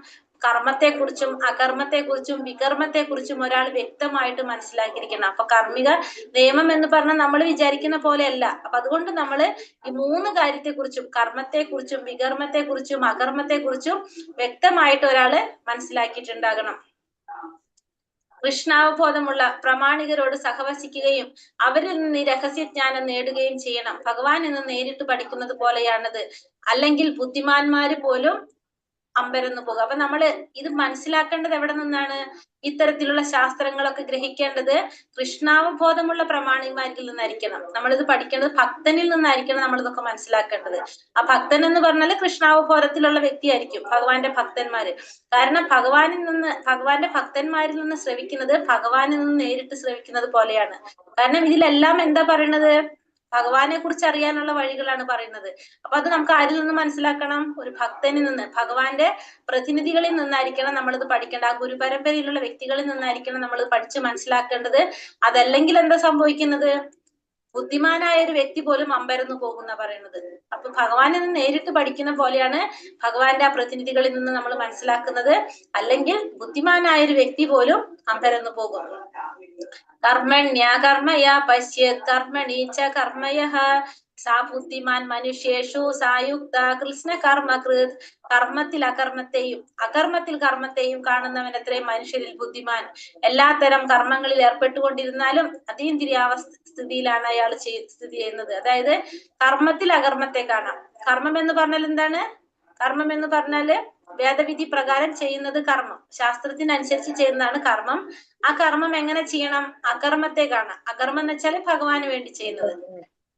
Speaker 4: കർമ്മത്തെക്കുറിച്ചും അകർമ്മത്തെക്കുറിച്ചും വികർമ്മത്തെക്കുറിച്ചും ഒരാൾ വ്യക്തമായിട്ട് മനസ്സിലാക്കിയിരിക്കണം. അപ്പൊ കർമ്മിക നിയമം എന്ന് പറഞ്ഞാൽ നമ്മൾ വിചാരിക്കുന്ന പോലെയല്ല. അപ്പൊ അതുകൊണ്ട് നമ്മൾ ഈ 3 കാര്യത്തെക്കുറിച്ചും, കർമ്മത്തെക്കുറിച്ചും വികർമ്മത്തെക്കുറിച്ചും അകർമ്മത്തെക്കുറിച്ചും വ്യക്തമായിട്ട് ഒരാള് മനസ്സിലാക്കിയിട്ടുണ്ടാകണം. കൃഷ്ണാവബോധമുള്ള പ്രാമാണികരോട് സഹവസിക്കുകയും അവരിൽ നിന്ന് രഹസ്യജ്ഞാനം നേടുകയും ചെയ്യണം. ഭഗവാൻ എന്ന് നേരിട്ട് പഠിക്കുന്നത് പോലെയാണത്. അല്ലെങ്കിൽ ബുദ്ധിമാന്മാര് പോലും അമ്പരന്ന് പോകും. അപ്പൊ നമ്മള് ഇത് മനസ്സിലാക്കേണ്ടത് എവിടെ നിന്നാണ്? ഇത്തരത്തിലുള്ള ശാസ്ത്രങ്ങളൊക്കെ ഗ്രഹിക്കേണ്ടത് കൃഷ്ണാവബോധമുള്ള പ്രമാണിമാരിൽ നിന്നായിരിക്കണം. നമ്മളിത് പഠിക്കേണ്ടത് ഭക്തനിൽ നിന്നായിരിക്കണം. നമ്മൾ ഇതൊക്കെ മനസ്സിലാക്കേണ്ടത്. ആ ഭക്തൻ എന്ന് പറഞ്ഞാൽ കൃഷ്ണാവബോധത്തിലുള്ള വ്യക്തിയായിരിക്കും, ഭഗവാന്റെ ഭക്തന്മാര്. കാരണം ഭഗവാന്റെ ഭക്തന്മാരിൽ നിന്ന് ശ്രവിക്കുന്നത് ഭഗവാനിൽ നിന്ന് നേരിട്ട് ശ്രവിക്കുന്നത് പോലെയാണ്. കാരണം ഇതിലെല്ലാം എന്താ പറയണത്? ഭഗവാനെ കുറിച്ച് അറിയാനുള്ള വഴികളാണ് പറയുന്നത്. അപ്പൊ അത് നമുക്ക് ആരിൽ നിന്ന് മനസ്സിലാക്കണം? ഒരു ഭക്തനിൽ നിന്ന്, ഭഗവാന്റെ പ്രതിനിധികളിൽ നിന്നായിരിക്കണം നമ്മളിത് പഠിക്കേണ്ടത്. ആ ഗുരുപരമ്പരയിലുള്ള വ്യക്തികളിൽ നിന്നായിരിക്കണം നമ്മൾ പഠിച്ച് മനസ്സിലാക്കേണ്ടത്. അതല്ലെങ്കിൽ എന്താ സംഭവിക്കുന്നത്? ബുദ്ധിമാനായ ഒരു വ്യക്തി പോലും അമ്പരന്ന് പോകുന്ന പറയുന്നത്. അപ്പൊ ഭഗവാനിൽ നിന്ന് നേരിട്ട് പഠിക്കുന്ന പോലെയാണ് ഭഗവാന്റെ ആ പ്രതിനിധികളിൽ നിന്ന് നമ്മൾ മനസ്സിലാക്കുന്നത്. അല്ലെങ്കിൽ ബുദ്ധിമാനായ ഒരു വ്യക്തി പോലും അമ്പരന്ന് പോകും. കർമ്മണ്യ കർമ്മയാ പശ്യത് കർമ്മണി ച കർമ്മയഃ സാ ബുദ്ധിമാൻ മനുഷ്യേഷു സായുക്ത കൃഷ്ണ കർമ്മകൃത്. കർമ്മത്തിൽ അകർമ്മത്തെയും അകർമ്മത്തിൽ കർമ്മത്തെയും കാണുന്നവൻ അത്രേ മനുഷ്യരിൽ ബുദ്ധിമാൻ. എല്ലാത്തരം കർമ്മങ്ങളിൽ ഏർപ്പെട്ടുകൊണ്ടിരുന്നാലും അതീന്ദ്രിയാവസ്ഥിതിയിലാണ് അയാൾ സ്ഥിതി ചെയ്യുന്നത്. അതായത് കർമ്മത്തിൽ അകർമ്മത്തെ കാണാം. കർമ്മം എന്ന് പറഞ്ഞാൽ എന്താണ്? കർമ്മം എന്ന് പറഞ്ഞാല് വേദവിധി പ്രകാരം ചെയ്യുന്നത് കർമ്മം, ശാസ്ത്രത്തിനനുസരിച്ച് ചെയ്യുന്നതാണ് കർമ്മം. ആ കർമ്മം എങ്ങനെ ചെയ്യണം? അകർമ്മത്തെ കാണാം. അകർമ്മം എന്ന് വെച്ചാല് ഭഗവാന് വേണ്ടി ചെയ്യുന്നത്.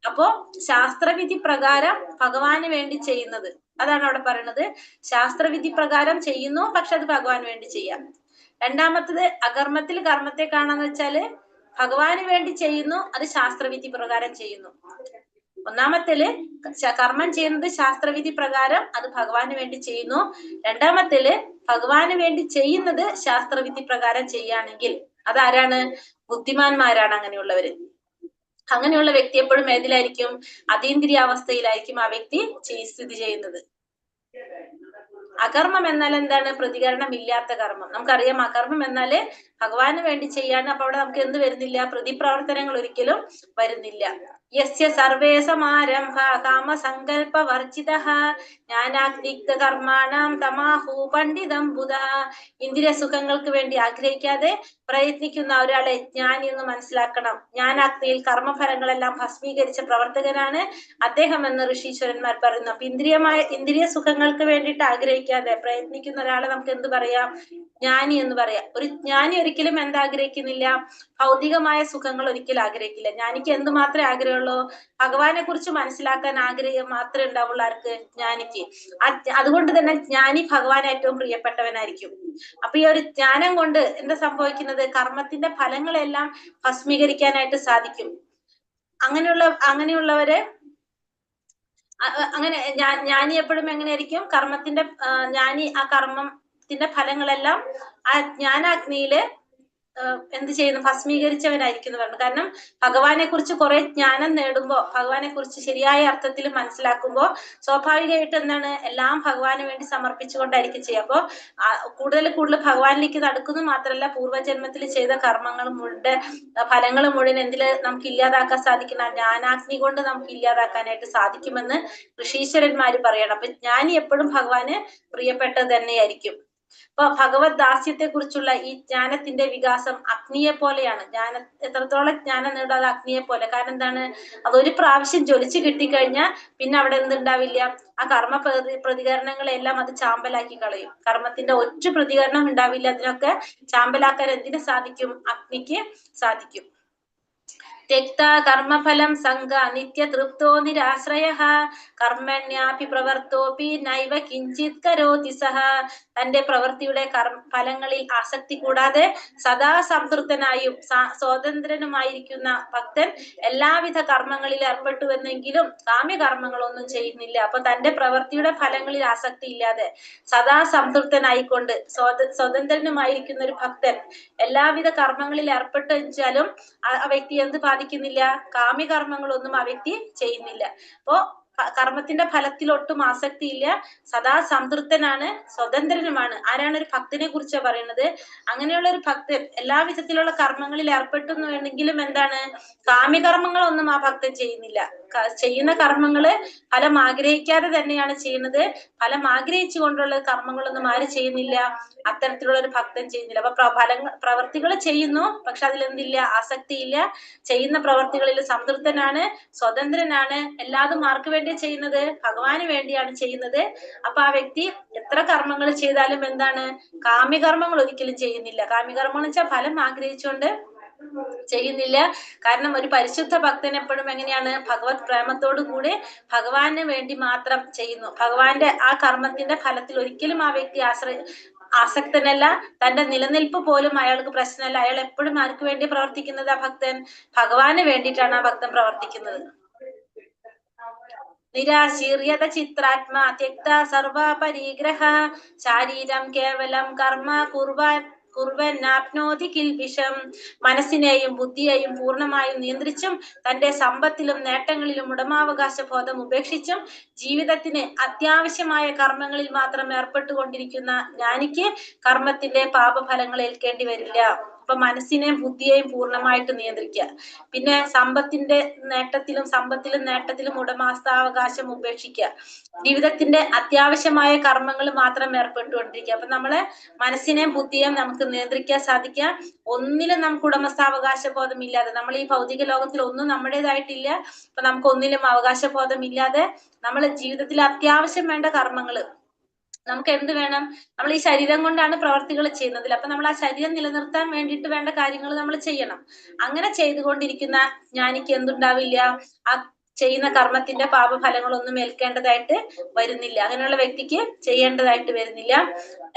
Speaker 4: അപ്പോ ശാസ്ത്രവിധി പ്രകാരം ഭഗവാന് വേണ്ടി ചെയ്യുന്നത്, അതാണ് അവിടെ പറയുന്നത്. ശാസ്ത്രവിധി പ്രകാരം ചെയ്യുന്നു, പക്ഷെ അത് ഭഗവാന് വേണ്ടി ചെയ്യാം. രണ്ടാമത്തത് അകർമ്മത്തിൽ കർമ്മത്തെ കാണാന്ന് വെച്ചാല് ഭഗവാന് വേണ്ടി ചെയ്യുന്നു, അത് ശാസ്ത്രവിധി പ്രകാരം ചെയ്യുന്നു. ഒന്നാമത്തേല് കർമ്മം ചെയ്യുന്നത് ശാസ്ത്രവിധി പ്രകാരം, അത് ഭഗവാന് വേണ്ടി ചെയ്യുന്നു. രണ്ടാമത്തേല് ഭഗവാന് വേണ്ടി ചെയ്യുന്നത് ശാസ്ത്രവിധി പ്രകാരം ചെയ്യുകയാണെങ്കിൽ അതാരാണ്? ബുദ്ധിമാന്മാരാണ് അങ്ങനെയുള്ളവര്. അങ്ങനെയുള്ള വ്യക്തി എപ്പോഴും ഏതിലായിരിക്കും? അതീന്ദ്രിയാവസ്ഥയിലായിരിക്കും ആ വ്യക്തി സ്ഥിതി ചെയ്യുന്നത്. അകർമ്മം എന്നാൽ എന്താണ്? പ്രതികരണം ഇല്ലാത്ത കർമ്മം. നമുക്കറിയാം അകർമ്മം എന്നാല് ഭഗവാന് വേണ്ടി ചെയ്യാണ്. അപ്പൊ അവിടെ നമുക്ക് എന്ത് വരുന്നില്ല? പ്രതിപ്രവർത്തനങ്ങൾ ഒരിക്കലും വരുന്നില്ല. യസ്യ സർവേ സമാരംഭ കാമസങ്കൽപ വർജിതഃ ജ്ഞാനാഗ്നിക്ത കർമാണം തമാഹു പണ്ഡിതം ബുധഃ. ഇന്ദ്രിയ സുഖങ്ങൾക്ക് വേണ്ടി ആഗ്രഹിക്കാതെ പ്രയത്നിക്കുന്ന ഒരാളെ ജ്ഞാനി എന്ന് മനസ്സിലാക്കണം. ജ്ഞാനാഗ്നിയിൽ കർമ്മഫലങ്ങളെല്ലാം ഭസ്മീകരിച്ച പ്രവർത്തകനാണ് അദ്ദേഹം എന്ന് ഋഷീശ്വരന്മാർ പറയുന്നു. അപ്പൊ ഇന്ദ്രിയ സുഖങ്ങൾക്ക് വേണ്ടിയിട്ട് ആഗ്രഹിക്കാതെ പ്രയത്നിക്കുന്ന ഒരാളെ നമുക്ക് എന്ത് പറയാം? ജ്ഞാനി എന്ന് പറയാം. ഒരു ജ്ഞാനി ഒരിക്കലും എന്താഗ്രഹിക്കുന്നില്ല? ഭൗതികമായ സുഖങ്ങൾ ഒരിക്കലും ആഗ്രഹിക്കില്ല. ജ്ഞാനിക്ക് എന്ത് മാത്രമേ ആഗ്രഹമുള്ളൂ? ഉണ്ടാവുള്ളൂ? ഭഗവാനെ കുറിച്ച് മനസ്സിലാക്കാൻ ആഗ്രഹം മാത്രമേ ഉണ്ടാവുള്ളൂ ആർക്ക്? ജ്ഞാനിക്ക്. അതുകൊണ്ട് തന്നെ ജ്ഞാനി ഭഗവാൻ ഏറ്റവും പ്രിയപ്പെട്ടവനായിരിക്കും. അപ്പൊ ഈ ഒരു ജ്ഞാനം കൊണ്ട് എന്താ സംഭവിക്കുന്നത്? കർമ്മത്തിന്റെ ഫലങ്ങളെല്ലാം ഭസ്മീകരിക്കാനായിട്ട് സാധിക്കും. അങ്ങനെയുള്ളവര് അങ്ങനെ ജ്ഞാനി എപ്പോഴും എങ്ങനെയായിരിക്കും? കർമ്മത്തിന്റെ ജ്ഞാനി ആ കർമ്മത്തിന്റെ ഫലങ്ങളെല്ലാം ആ ജ്ഞാനാഗ്നിയില് എന്ത് ചെയ്യുന്നു? ഭസ്മീകരിച്ചവനായിരിക്കും എന്ന് പറഞ്ഞു. കാരണം ഭഗവാനെ കുറിച്ച് കുറെ ജ്ഞാനം നേടുമ്പോ, ഭഗവാനെ കുറിച്ച് ശരിയായ അർത്ഥത്തിൽ മനസ്സിലാക്കുമ്പോ സ്വാഭാവികമായിട്ട് എന്താണ്? എല്ലാം ഭഗവാന് വേണ്ടി സമർപ്പിച്ചുകൊണ്ടായിരിക്കും ചെയ്യുക. അപ്പൊ കൂടുതൽ ഭഗവാനിലേക്ക് നടക്കുന്നു മാത്രമല്ല, പൂർവ്വജന്മത്തിൽ ചെയ്ത കർമ്മങ്ങൾ മുഴുവൻ ഫലങ്ങൾ മുഴുവൻ എന്തില് നമുക്ക് ഇല്ലാതാക്കാൻ സാധിക്കണം? ജ്ഞാനാഗ്നി കൊണ്ട് നമുക്ക് ഇല്ലാതാക്കാനായിട്ട് സാധിക്കുമെന്ന് ഋഷീശ്വരന്മാര് പറയണം. അപ്പൊ ജ്ഞാനി എപ്പോഴും ഭഗവാന് പ്രിയപ്പെട്ടത് തന്നെയായിരിക്കും. അപ്പൊ ഭഗവത് ദാസ്യത്തെ കുറിച്ചുള്ള ഈ ജ്ഞാനത്തിന്റെ വികാസം അഗ്നിയെ പോലെയാണ്. എത്രത്തോളം ജ്ഞാനം നേടാതെ അഗ്നിയെ പോലെ. കാരണം എന്താണ്? അതൊരു പ്രാവശ്യം ജ്വലിച്ച് കിട്ടിക്കഴിഞ്ഞാൽ പിന്നെ അവിടെ എന്തുണ്ടാവില്ല? ആ കർമ്മ പ്രതികരണങ്ങളെല്ലാം അത് ചാമ്പലാക്കി കളയും. കർമ്മത്തിന്റെ ഒറ്റ പ്രതികരണം ഉണ്ടാവില്ല. അതിനൊക്കെ ചാമ്പലാക്കാൻ എന്തിനു സാധിക്കും? അഗ്നിക്ക് സാധിക്കും. त्यक्ता कर्मफलं संग नित्य तृप्तो निराश्रयः कर्मण्यापि प्रवर्तोऽपि नैव किञ्चित् करोति सः. തന്റെ പ്രവൃത്തിയുടെ ഫലങ്ങളിൽ ആസക്തി കൂടാതെ സദാ സംതൃപ്തനായും സ്വതന്ത്രനുമായിരിക്കുന്ന ഭക്തൻ എല്ലാവിധ കർമ്മങ്ങളിൽ ഏർപ്പെട്ടുവെന്നെങ്കിലും കാമ്യകർമ്മങ്ങളൊന്നും ചെയ്യുന്നില്ല. അപ്പൊ തന്റെ പ്രവൃത്തിയുടെ ഫലങ്ങളിൽ ആസക്തി ഇല്ലാതെ സദാ സംതൃപ്തനായിക്കൊണ്ട് സ്വതന്ത്രനുമായിരിക്കുന്ന ഒരു ഭക്തൻ എല്ലാവിധ കർമ്മങ്ങളിൽ ഏർപ്പെട്ടു വെച്ചാലും ആ വ്യക്തി എന്ത് ബാധിക്കുന്നില്ല? കാമ്യകർമ്മങ്ങളൊന്നും ആ വ്യക്തി ചെയ്യുന്നില്ല. അപ്പോ കർമ്മത്തിന്റെ ഫലത്തിൽ ഒട്ടും ആസക്തി ഇല്ല, സദാ സംതൃപ്തനാണ്, സ്വതന്ത്രനുമാണ്. ആരാണ്? ഒരു ഭക്തനെ കുറിച്ച് പറയുന്നത്. അങ്ങനെയുള്ള ഒരു ഭക്തൻ എല്ലാ വിധത്തിലുള്ള കർമ്മങ്ങളിൽ ഏർപ്പെട്ടു വേണമെങ്കിലും എന്താണ്? കാമ്യകർമ്മങ്ങളൊന്നും ആ ഭക്തൻ ചെയ്യുന്നില്ല. ചെയ്യുന്ന കർമ്മങ്ങള് ഫലം ആഗ്രഹിക്കാതെ തന്നെയാണ് ചെയ്യുന്നത്. ഫലം ആഗ്രഹിച്ചു കൊണ്ടുള്ള കർമ്മങ്ങളൊന്നും ആര് ചെയ്യുന്നില്ല? അത്തരത്തിലുള്ള ഒരു ഭക്തൻ ചെയ്യുന്നില്ല. അപ്പൊ പ്രവർത്തികൾ ചെയ്യുന്നു, പക്ഷെ അതിലെന്തില്ല? ആസക്തി ഇല്ല. ചെയ്യുന്ന പ്രവർത്തികളിൽ സംതൃപ്തനാണ്, സ്വതന്ത്രനാണ്. എല്ലാതും ആർക്ക് വേണ്ടി ചെയ്യുന്നത്? ഭഗവാന് വേണ്ടിയാണ് ചെയ്യുന്നത്. അപ്പൊ ആ വ്യക്തി എത്ര കർമ്മങ്ങൾ ചെയ്താലും എന്താണ്? കാമ്യകർമ്മങ്ങൾ ഒരിക്കലും ചെയ്യുന്നില്ല. കാമ്യകർമ്മങ്ങൾ വെച്ചാൽ ഫലം ആഗ്രഹിച്ചുകൊണ്ട് ചെയ്യുന്നില്ല. കാരണം ഒരു പരിശുദ്ധ ഭക്തൻ എപ്പോഴും എങ്ങനെയാണ്? ഭഗവത് പ്രേമത്തോടു കൂടി ഭഗവാന് വേണ്ടി മാത്രം ചെയ്യുന്നു. ഭഗവാന്റെ ആ കർമ്മത്തിന്റെ ഫലത്തിൽ ഒരിക്കലും ആ വ്യക്തി ആസക്തനല്ല. തന്റെ നിലനിൽപ്പ് പോലും അയാൾക്ക് പ്രശ്നമല്ല. അയാൾ എപ്പോഴും ആർക്ക് വേണ്ടി പ്രവർത്തിക്കുന്നത്? ആ ഭക്തൻ ഭഗവാന് വേണ്ടിയിട്ടാണ് ആ ഭക്തൻ പ്രവർത്തിക്കുന്നത്. നിരാശീര്യത ചിത്രാത്മാ ത്യക്ത സർവ പരിഗ്രഹ ശാരീരം കേവലം കർമ്മ കുർവന്നാപ്നോതി കിൽബിഷം. മനസ്സിനെയും ബുദ്ധിയെയും പൂർണ്ണമായും നിയന്ത്രിച്ചും തന്റെ സമ്പത്തിലും നേട്ടങ്ങളിലും ഉടമാവകാശ ബോധം ഉപേക്ഷിച്ചും ജീവിതത്തിന് അത്യാവശ്യമായ കർമ്മങ്ങളിൽ മാത്രം ഏർപ്പെട്ടുകൊണ്ടിരിക്കുന്ന ജ്ഞാനിക്ക് കർമ്മത്തിന്റെ പാപഫലങ്ങൾ ഏൽക്കേണ്ടി വരില്ല. അപ്പൊ മനസ്സിനെയും ബുദ്ധിയെയും പൂർണ്ണമായിട്ട് നിയന്ത്രിക്കുക. പിന്നെ സമ്പത്തിലും നേട്ടത്തിലും ഉടമസ്ഥാവകാശം ഉപേക്ഷിക്കുക. ജീവിതത്തിന്റെ അത്യാവശ്യമായ കർമ്മങ്ങൾ മാത്രം ഏർപ്പെട്ടുകൊണ്ടിരിക്കുക. അപ്പൊ നമ്മളെ മനസ്സിനെയും ബുദ്ധിയെയും നമുക്ക് നിയന്ത്രിക്കാൻ സാധിക്കുക. ഒന്നിലും നമുക്ക് ഉടമസ്ഥാവകാശ ബോധം ഇല്ലാതെ, നമ്മൾ ഈ ഭൗതിക ലോകത്തിൽ ഒന്നും നമ്മുടേതായിട്ടില്ല. അപ്പൊ നമുക്ക് ഒന്നിലും അവകാശബോധം ഇല്ലാതെ നമ്മൾ ജീവിതത്തിൽ അത്യാവശ്യം വേണ്ട കർമ്മങ്ങള് നമുക്ക് എന്ത് വേണം? നമ്മൾ ഈ ശരീരം കൊണ്ടാണ് പ്രവർത്തികൾ ചെയ്യുന്നത്. അപ്പൊ നമ്മൾ ആ ശരീരം നിലനിർത്താൻ വേണ്ടിയിട്ട് വേണ്ട കാര്യങ്ങൾ നമ്മൾ ചെയ്യണം. അങ്ങനെ ചെയ്തുകൊണ്ടിരിക്കുന്ന ജ്ഞാനിക്ക് എന്തുണ്ടാവില്ല? ആ ചെയ്യുന്ന കർമ്മത്തിന്റെ പാപഫലങ്ങളൊന്നും ഏൽക്കേണ്ടതായിട്ട് വരുന്നില്ല. അങ്ങനെയുള്ള വ്യക്തിക്ക് ചെയ്യേണ്ടതായിട്ട് വരുന്നില്ല.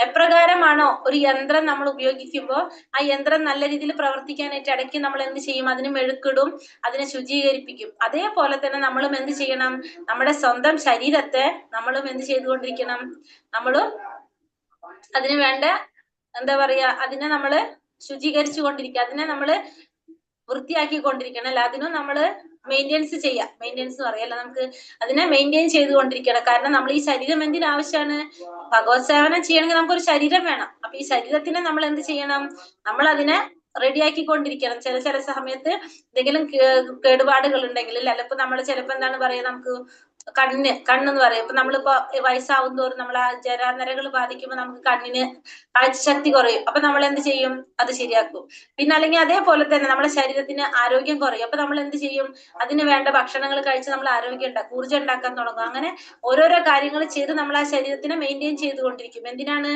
Speaker 4: എപ്രകാരമാണോ ഒരു യന്ത്രം നമ്മൾ ഉപയോഗിക്കുമ്പോൾ ആ യന്ത്രം നല്ല രീതിയിൽ പ്രവർത്തിക്കാനായിട്ട് ഇടയ്ക്ക് നമ്മൾ എന്ത് ചെയ്യും? അതിന് മെഴുക്കിടും, അതിനെ ശുചീകരിപ്പിക്കും. അതേപോലെ തന്നെ നമ്മളും എന്ത് ചെയ്യണം? നമ്മുടെ സ്വന്തം ശരീരത്തെ നമ്മളും എന്ത് ചെയ്തുകൊണ്ടിരിക്കണം? നമ്മളും അതിന് വേണ്ട അതിനെ നമ്മള് ശുചീകരിച്ചു കൊണ്ടിരിക്കുക. അതിനെ നമ്മള് വൃത്തിയാക്കിക്കൊണ്ടിരിക്കണം. അല്ല, അതിനും നമ്മള് മെയിൻ്റെനൻസ് ചെയ്യാം. മെയിൻ്റെനൻസ് പറയല്ല, നമുക്ക് അതിനെ മെയിൻറ്റെയിൻ ചെയ്തുകൊണ്ടിരിക്കണം. കാരണം നമ്മൾ ഈ ശരീരം എന്തിനാവശ്യമാണ്? ഭഗവത് സേവനം ചെയ്യണമെങ്കിൽ നമുക്കൊരു ശരീരം വേണം. അപ്പൊ ഈ ശരീരത്തിനെ നമ്മൾ എന്ത് ചെയ്യണം? നമ്മൾ അതിനെ റെഡിയാക്കിക്കൊണ്ടിരിക്കണം. ചില സമയത്ത് എന്തെങ്കിലും കേടുപാടുകൾ ഉണ്ടെങ്കിൽ, അല്ല, ഇപ്പൊ നമ്മൾ ചിലപ്പോ എന്താണ് പറയാ, നമുക്ക് കണ്ണെന്ന് പറയും. ഇപ്പൊ നമ്മളിപ്പോ വയസ്സാവും തോറും നമ്മൾ ആ ജരാനരകൾ ബാധിക്കുമ്പോൾ നമുക്ക് കണ്ണിന് കാഴ്ചശക്തി കുറയും. അപ്പൊ നമ്മൾ എന്ത് ചെയ്യും? അത് ശരിയാക്കും. പിന്നെ അല്ലെങ്കിൽ അതേപോലെ തന്നെ നമ്മുടെ ശരീരത്തിന് ആരോഗ്യം കുറയും. അപ്പൊ നമ്മൾ എന്ത് ചെയ്യും? അതിന് വേണ്ട ഭക്ഷണങ്ങൾ കഴിച്ച് നമ്മൾ ഊർജ്ജം ഉണ്ടാക്കാൻ തുടങ്ങും. അങ്ങനെ ഓരോരോ കാര്യങ്ങൾ ചെയ്ത് നമ്മൾ ആ ശരീരത്തിനെ മെയിൻറ്റെയിൻ ചെയ്തുകൊണ്ടിരിക്കും. എന്തിനാണ്?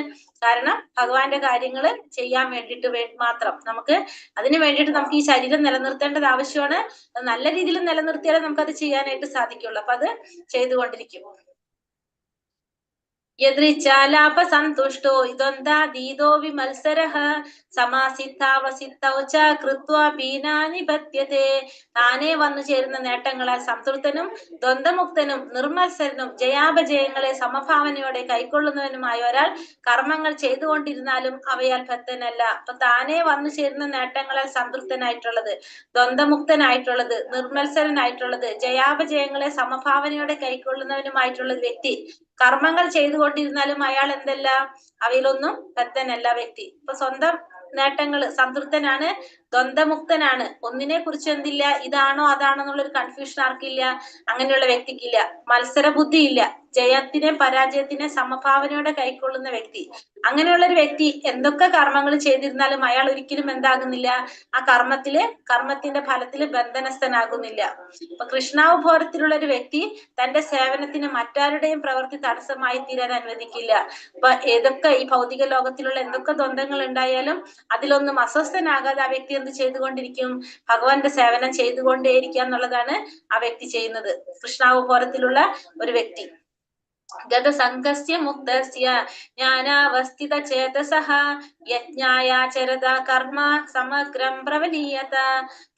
Speaker 4: കാരണം ഭഗവാന്റെ കാര്യങ്ങൾ ചെയ്യാൻ വേണ്ടിയിട്ട് മാത്രം. നമുക്ക് അതിന് വേണ്ടിയിട്ട് നമുക്ക് ഈ ശരീരം നിലനിർത്തേണ്ടത് ആവശ്യമാണ്. അത് നല്ല രീതിയിൽ നിലനിർത്തിയാലേ നമുക്ക് അത് ചെയ്യാനായിട്ട് സാധിക്കുള്ളൂ. അപ്പൊ അത് ചെയ്തുകൊണ്ടിരിക്കും. യദൃച്ഛാലാപ സന്തുഷ്ടോ ദ്വന്ദ്വാതീതോ വിമത്സരഃ സമാസിദ്ധാവസിദ്ധൗ ച കൃത്വാ പീനാനിപത്യത്തെ. താനേ വന്നു ചേരുന്ന നേട്ടങ്ങളാൽ സംതൃപ്തനും ദ്വന്ദ്മുക്തനും നിർമത്സരനും ജയാപജയങ്ങളെ സമഭാവനയോടെ കൈക്കൊള്ളുന്നവനുമായ ഒരാൾ കർമ്മങ്ങൾ ചെയ്തുകൊണ്ടിരുന്നാലും അവയാൽ ബദ്ധനല്ല. അപ്പൊ താനേ വന്നു ചേരുന്ന നേട്ടങ്ങളാൽ സംതൃപ്തനായിട്ടുള്ളത്, ദ്വന്ദ്മുക്തനായിട്ടുള്ളത്, നിർമത്സരനായിട്ടുള്ളത്, ജയാപജയങ്ങളെ സമഭാവനയോടെ കൈക്കൊള്ളുന്നവനുമായിട്ടുള്ള വ്യക്തി കർമ്മങ്ങൾ ചെയ്തുകൊണ്ടിരുന്നാലും അയാൾ എന്തല്ല? അവയിലൊന്നും ബദ്ധനല്ല വ്യക്തി. ഇപ്പൊ സ്വന്തം നേട്ടങ്ങൾ സംതൃപ്തനാണ്, ദ്വന്ദ്മുക്തനാണ്. ഒന്നിനെ കുറിച്ച് എന്തില്ല, ഇതാണോ അതാണോ എന്നുള്ളൊരു കൺഫ്യൂഷൻ ആർക്കില്ല? അങ്ങനെയുള്ള വ്യക്തിക്കില്ല. മത്സര ബുദ്ധി ഇല്ല. ജയത്തിനെ പരാജയത്തിനെ സമഭാവനയോടെ കൈക്കൊള്ളുന്ന വ്യക്തി. അങ്ങനെയുള്ള ഒരു വ്യക്തി എന്തൊക്കെ കർമ്മങ്ങൾ ചെയ്തിരുന്നാലും അയാൾ ഒരിക്കലും എന്താകുന്നില്ല? ആ കർമ്മത്തിന്റെ ഫലത്തിൽ ബന്ധനസ്ഥനാകുന്നില്ല. ഇപ്പൊ കൃഷ്ണാവബോധത്തിലുള്ള ഒരു വ്യക്തി തന്റെ സേവനത്തിന് മറ്റാരുടെയും പ്രവൃത്തി തടസ്സമായി തീരാൻ അനുവദിക്കില്ല. അപ്പൊ ഏതൊക്കെ ഈ ഭൗതിക ലോകത്തിലുള്ള എന്തൊക്കെ ദ്വന്ദ്ങ്ങൾ ഉണ്ടായാലും അതിലൊന്നും അസ്വസ്ഥനാകാതെ ആ വ്യക്തി എന്ത് ചെയ്തുകൊണ്ടിരിക്കും? ഭഗവാന്റെ സേവനം ചെയ്തുകൊണ്ടേയിരിക്കുക എന്നുള്ളതാണ് ആ വ്യക്തി ചെയ്യുന്നത്. കൃഷ്ണാവബോധത്തിലുള്ള ഒരു വ്യക്തി. ഗതസംഘസ്യ മുക്തസ്യ ജ്ഞാനാവസ്ഥിത ചേതസഃ യജ്ഞായാചരത കർമ്മ സമഗ്രം പ്രവലീയത.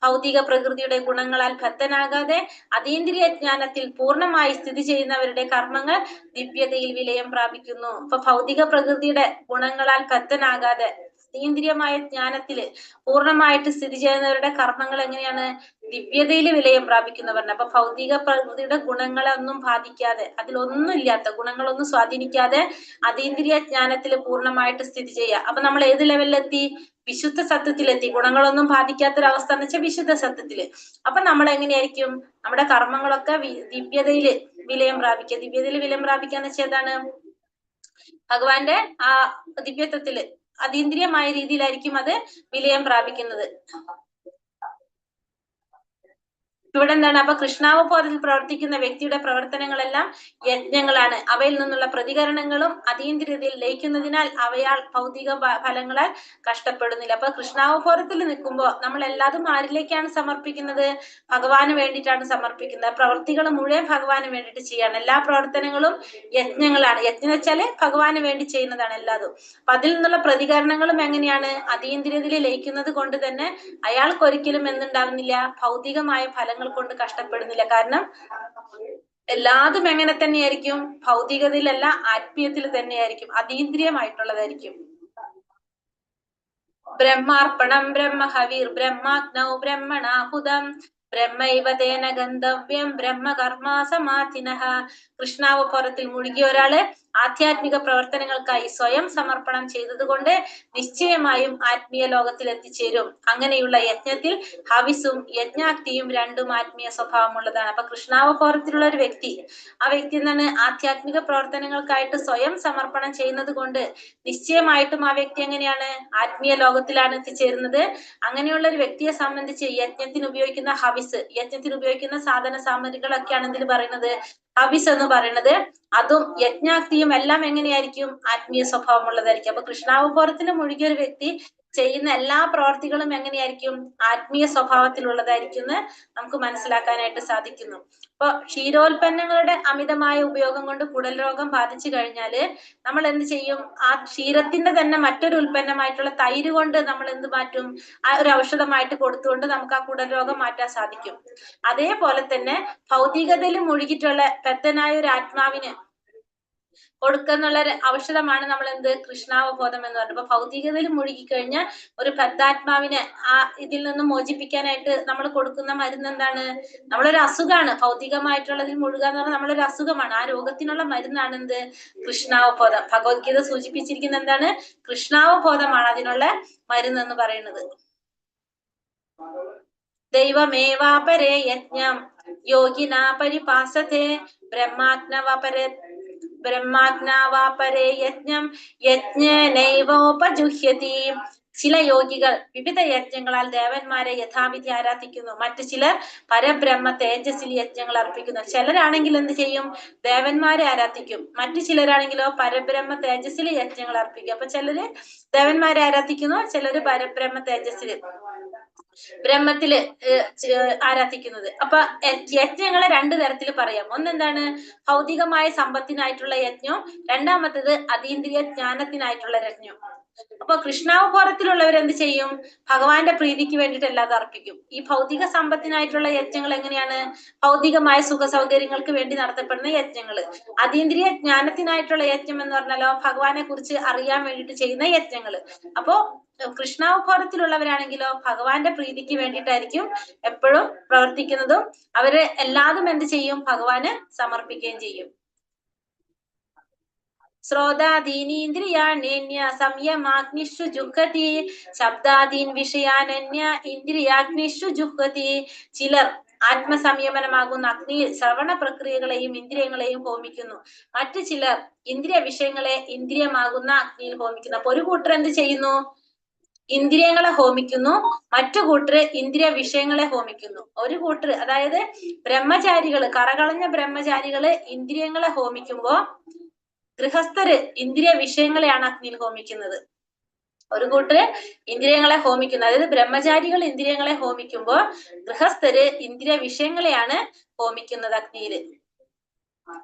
Speaker 4: ഭൗതിക പ്രകൃതിയുടെ ഗുണങ്ങളാൽ ബദ്ധനാകാതെ അതീന്ദ്രിയ ജ്ഞാനത്തിൽ പൂർണ്ണമായി സ്ഥിതി ചെയ്യുന്നവരുടെ കർമ്മങ്ങൾ ദിവ്യതയിൽ വിലയം പ്രാപിക്കുന്നു. ഇപ്പൊ ഭൗതിക പ്രകൃതിയുടെ ഗുണങ്ങളാൽ ബദ്ധനാകാതെ അതീന്ദ്രിയമായ ജ്ഞാനത്തില് പൂർണ്ണമായിട്ട് സ്ഥിതി ചെയ്യുന്നവരുടെ കർമ്മങ്ങൾ എങ്ങനെയാണ്? ദിവ്യതയിൽ വിലയം പ്രാപിക്കുന്നവരുടെ. അപ്പൊ ഭൗതിക പ്രകൃതിയുടെ ഗുണങ്ങളെ ഒന്നും ബാധിക്കാതെ, അതിലൊന്നും ഇല്ലാത്ത ഗുണങ്ങളൊന്നും സ്വാധീനിക്കാതെ അതീന്ദ്രിയ ജ്ഞാനത്തിൽ പൂർണ്ണമായിട്ട് സ്ഥിതി ചെയ്യുക. അപ്പൊ നമ്മൾ ഏത് ലെവലിലെത്തി? വിശുദ്ധ സത്യത്തിലെത്തി. ഗുണങ്ങളൊന്നും ബാധിക്കാത്തൊരവസ്ഥ എന്ന് വെച്ചാൽ വിശുദ്ധ സത്യത്തില്. അപ്പൊ നമ്മൾ എങ്ങനെയായിരിക്കും? നമ്മുടെ കർമ്മങ്ങളൊക്കെ ദിവ്യതയില് വിലയം പ്രാപിക്കുക. ദിവ്യതയിൽ വിലയം പ്രാപിക്കാന്ന് വെച്ചാൽ ഏതാണ്? ഭഗവാന്റെ ആ ദിവ്യത്വത്തില് അതീന്ദ്രിയമായ രീതിയിലായിരിക്കും അത് വിലയം പ്രാപിക്കുന്നത്. ഇവിടെ എന്താണ്? അപ്പൊ കൃഷ്ണാവബോധത്തിൽ പ്രവർത്തിക്കുന്ന വ്യക്തിയുടെ പ്രവർത്തനങ്ങളെല്ലാം യജ്ഞങ്ങളാണ്. അവയിൽ നിന്നുള്ള പ്രതികരണങ്ങളും അതീന്ദ്രിയതയിൽ ലയിക്കുന്നതിനാൽ അവയാൽ ഭൗതിക ഫലങ്ങളാൽ കഷ്ടപ്പെടുന്നില്ല. അപ്പൊ കൃഷ്ണാവബോധത്തിൽ നിൽക്കുമ്പോൾ നമ്മൾ എല്ലാതും ആരിലേക്കാണ് സമർപ്പിക്കുന്നത്? ഭഗവാന് വേണ്ടിയിട്ടാണ് സമർപ്പിക്കുന്നത്. പ്രവൃത്തികൾ മുഴുവൻ ഭഗവാന് വേണ്ടിയിട്ട് ചെയ്യാണ്. എല്ലാ പ്രവർത്തനങ്ങളും യജ്ഞങ്ങളാണ്. യജ്ഞം വെച്ചാല് ഭഗവാന് വേണ്ടി ചെയ്യുന്നതാണ് എല്ലാതും. അപ്പൊ അതിൽ നിന്നുള്ള പ്രതികരണങ്ങളും എങ്ങനെയാണ്? അതീന്ദ്രിയതയിൽ ലയിക്കുന്നത് കൊണ്ട് തന്നെ അയാൾക്ക് ഒരിക്കലും എന്തുണ്ടാവുന്നില്ല? ഭൗതികമായ ഫലങ്ങൾ കൊണ്ട് കഷ്ടപ്പെടുന്നില്ല. കാരണം എല്ലാതും എങ്ങനെ തന്നെയായിരിക്കും? ഭൗതികതയിലല്ല, ആത്മീയത്തിൽ തന്നെയായിരിക്കും, അതീന്ദ്രിയമായിട്ടുള്ളതായിരിക്കും. ബ്രഹ്മാർപ്പണം ബ്രഹ്മഹവിർ ബ്രഹ്മാഗ്നൗ ബ്രഹ്മണാഹുതം ബ്രഹ്മൈവ തേന ഗന്ധവ്യം ബ്രഹ്മകർമാ സമാധിനഃ. കൃഷ്ണാവബോധത്തിൽ മുഴുകിയ ഒരാള് ആധ്യാത്മിക പ്രവർത്തനങ്ങൾക്കായി സ്വയം സമർപ്പണം ചെയ്തതുകൊണ്ട് നിശ്ചയമായും ആത്മീയ ലോകത്തിൽ എത്തിച്ചേരും. അങ്ങനെയുള്ള യജ്ഞത്തിൽ ഹവിസും യജ്ഞാക്തിയും രണ്ടും ആത്മീയ സ്വഭാവമുള്ളതാണ്. അപ്പൊ കൃഷ്ണാവബോധത്തിലുള്ള ഒരു വ്യക്തി, ആ വ്യക്തി എന്താണ്? ആധ്യാത്മിക പ്രവർത്തനങ്ങൾക്കായിട്ട് സ്വയം സമർപ്പണം ചെയ്യുന്നത് കൊണ്ട് നിശ്ചയമായിട്ടും ആ വ്യക്തി എങ്ങനെയാണ്? ആത്മീയ ലോകത്തിലാണ് എത്തിച്ചേരുന്നത്. അങ്ങനെയുള്ള ഒരു വ്യക്തിയെ സംബന്ധിച്ച് യജ്ഞത്തിന് ഉപയോഗിക്കുന്ന ഹവിസ്, യജ്ഞത്തിന് ഉപയോഗിക്കുന്ന സാധന സാമഗ്രികളൊക്കെയാണ് എന്തിൽ പറയുന്നത്? ഹവിസ് എന്ന് പറയുന്നത്. അതും യജ്ഞാക്തിയും എല്ലാം എങ്ങനെയായിരിക്കും? ആത്മീയ സ്വഭാവമുള്ളതായിരിക്കും. അപ്പൊ കൃഷ്ണാവബോധത്തിൽ മുഴുകിയ ഒരു വ്യക്തി ചെയ്യുന്ന എല്ലാ പ്രവർത്തികളും എങ്ങനെയായിരിക്കും? ആത്മീയ സ്വഭാവത്തിലുള്ളതായിരിക്കും എന്ന് നമുക്ക് മനസ്സിലാക്കാനായിട്ട് സാധിക്കുന്നു. അപ്പൊ ക്ഷീരോൽപ്പന്നങ്ങളുടെ അമിതമായ ഉപയോഗം കൊണ്ട് കുടൽ രോഗം ബാധിച്ചു കഴിഞ്ഞാല് നമ്മൾ എന്ത് ചെയ്യും? ആ ക്ഷീരത്തിന്റെ തന്നെ മറ്റൊരു ഉൽപ്പന്നമായിട്ടുള്ള തൈര് കൊണ്ട് നമ്മൾ എന്ത് മാറ്റും? ആ ഒരു ഔഷധമായിട്ട് കൊടുത്തുകൊണ്ട് നമുക്ക് ആ കുടൽ രോഗം മാറ്റാൻ സാധിക്കും. അതേപോലെ തന്നെ ഭൗതികതയിൽ മുഴുകിയിട്ടുള്ള ബദ്ധനായ ഒരു ആത്മാവിന് കൊടുക്കുന്നുള്ള ഒരു ഔഷധമാണ് നമ്മൾ എന്ത്? കൃഷ്ണാവബോധം എന്ന് പറയുന്നത്. അപ്പൊ ഭൗതികതയിൽ മുഴുകിക്കഴിഞ്ഞാൽ ഒരു ബദ്ധാത്മാവിനെ ആ ഇതിൽ നിന്നും മോചിപ്പിക്കാനായിട്ട് നമ്മൾ കൊടുക്കുന്ന മരുന്ന് എന്താണ്? നമ്മളൊരു അസുഖമാണ്. ഭൗതികമായിട്ടുള്ളതിൽ മുഴുക എന്ന് പറഞ്ഞാൽ നമ്മളൊരു അസുഖമാണ്. ആ രോഗത്തിനുള്ള മരുന്നാണ് എന്ത്? കൃഷ്ണാവബോധം. ഭഗവത്ഗീത സൂചിപ്പിച്ചിരിക്കുന്ന എന്താണ്? കൃഷ്ണാവബോധമാണ് അതിനുള്ള മരുന്ന് എന്ന് പറയുന്നത്. ദൈവമേവാപരേ യജ്ഞം യോഗിന പരിപാസത്തെ ബ്രഹ്മാജ്ഞാവാപരേ യജ്ഞം യജ്ഞനൈവോപജുഹ്യതി. ചില യോഗികൾ വിവിധ യജ്ഞങ്ങളാൽ ദേവന്മാരെ യഥാവിധി ആരാധിക്കുന്നു. മറ്റു ചിലർ പരബ്രഹ്മ തേജസ്സിൽ യജ്ഞങ്ങൾ അർപ്പിക്കുന്നു. ചിലരാണെങ്കിൽ എന്ത് ചെയ്യും? ദേവന്മാരെ ആരാധിക്കും. മറ്റു ചിലരാണെങ്കിലോ പരബ്രഹ്മ തേജസ്സിൽ യജ്ഞങ്ങൾ അർപ്പിക്കും. അപ്പൊ ചിലര് ദേവന്മാരെ ആരാധിക്കുന്നു, ചിലര് പരബ്രഹ്മ തേജസ്സിൽ ബ്രഹ്മത്തില് ആരാധിക്കുന്നത്. അപ്പൊ യജ്ഞങ്ങളെ രണ്ടു തരത്തിൽ പറയാം. ഒന്നെന്താണ്? ഭൗതികമായ സമ്പത്തിനായിട്ടുള്ള യജ്ഞം. രണ്ടാമത്തേത് അതീന്ദ്രിയ ജ്ഞാനത്തിനായിട്ടുള്ള യജ്ഞം. അപ്പൊ കൃഷ്ണാവതാരത്തിലുള്ളവർ എന്ത് ചെയ്യും? ഭഗവാന്റെ പ്രീതിക്ക് വേണ്ടിയിട്ട് എല്ലാതും അർപ്പിക്കും. ഈ ഭൗതിക സമ്പത്തിനായിട്ടുള്ള യജ്ഞങ്ങൾ എങ്ങനെയാണ്? ഭൗതികമായ സുഖ സൗകര്യങ്ങൾക്ക് വേണ്ടി നടത്തപ്പെടുന്ന യജ്ഞങ്ങള്. അതീന്ദ്രിയ ജ്ഞാനത്തിനായിട്ടുള്ള യജ്ഞം എന്ന് പറഞ്ഞാലോ ഭഗവാനെ കുറിച്ച് അറിയാൻ വേണ്ടിയിട്ട് ചെയ്യുന്ന യജ്ഞങ്ങള്. അപ്പോ കൃഷ്ണാവതാരത്തിലുള്ളവരാണെങ്കിലോ ഭഗവാന്റെ പ്രീതിക്ക് വേണ്ടിയിട്ടായിരിക്കും എപ്പോഴും പ്രവർത്തിക്കുന്നതും അവര് എല്ലാതും എന്ത് ചെയ്യും? ഭഗവാന് സമർപ്പിക്കുകയും ചെയ്യും. ശ്രോതാദീനീന്ദ്രിയാണ്യന്യ സംയമാഗ്നിഷു ജുഹതി ശബ്ദാദീൻ വിഷയാനന്യ ഇന്ദ്രിയാഗ്നിഷു ജുഹതി. ചിലർ ആത്മസംയമനമാകുന്ന അഗ്നിയിൽ ശ്രവണ പ്രക്രിയകളെയും ഇന്ദ്രിയങ്ങളെയും ഹോമിക്കുന്നു. മറ്റു ചിലർ ഇന്ദ്രിയ വിഷയങ്ങളെ ഇന്ദ്രിയമാകുന്ന അഗ്നിയിൽ ഹോമിക്കുന്നു. അപ്പൊ ഒരു കൂട്ടർ എന്ത് ചെയ്യുന്നു? ഇന്ദ്രിയങ്ങളെ ഹോമിക്കുന്നു, മറ്റു കൂട്ടര് ഇന്ദ്രിയ വിഷയങ്ങളെ ഹോമിക്കുന്നു. ഒരു കൂട്ടര്, അതായത് ബ്രഹ്മചാരികള്, കറകളഞ്ഞ ബ്രഹ്മചാരികള് ഇന്ദ്രിയങ്ങളെ ഹോമിക്കുമ്പോ ഗൃഹസ്ഥര് ഇന്ദ്രിയ വിഷയങ്ങളെയാണ് അഗ്നിയിൽ ഹോമിക്കുന്നത്. ഒരു കൂട്ടര് ഇന്ദ്രിയങ്ങളെ ഹോമിക്കുന്നത്, അതായത് ബ്രഹ്മചാരികൾ ഇന്ദ്രിയങ്ങളെ ഹോമിക്കുമ്പോ ഗൃഹസ്ഥര് ഇന്ദ്രിയ വിഷയങ്ങളെയാണ് ഹോമിക്കുന്നത് അഗ്നിയില്.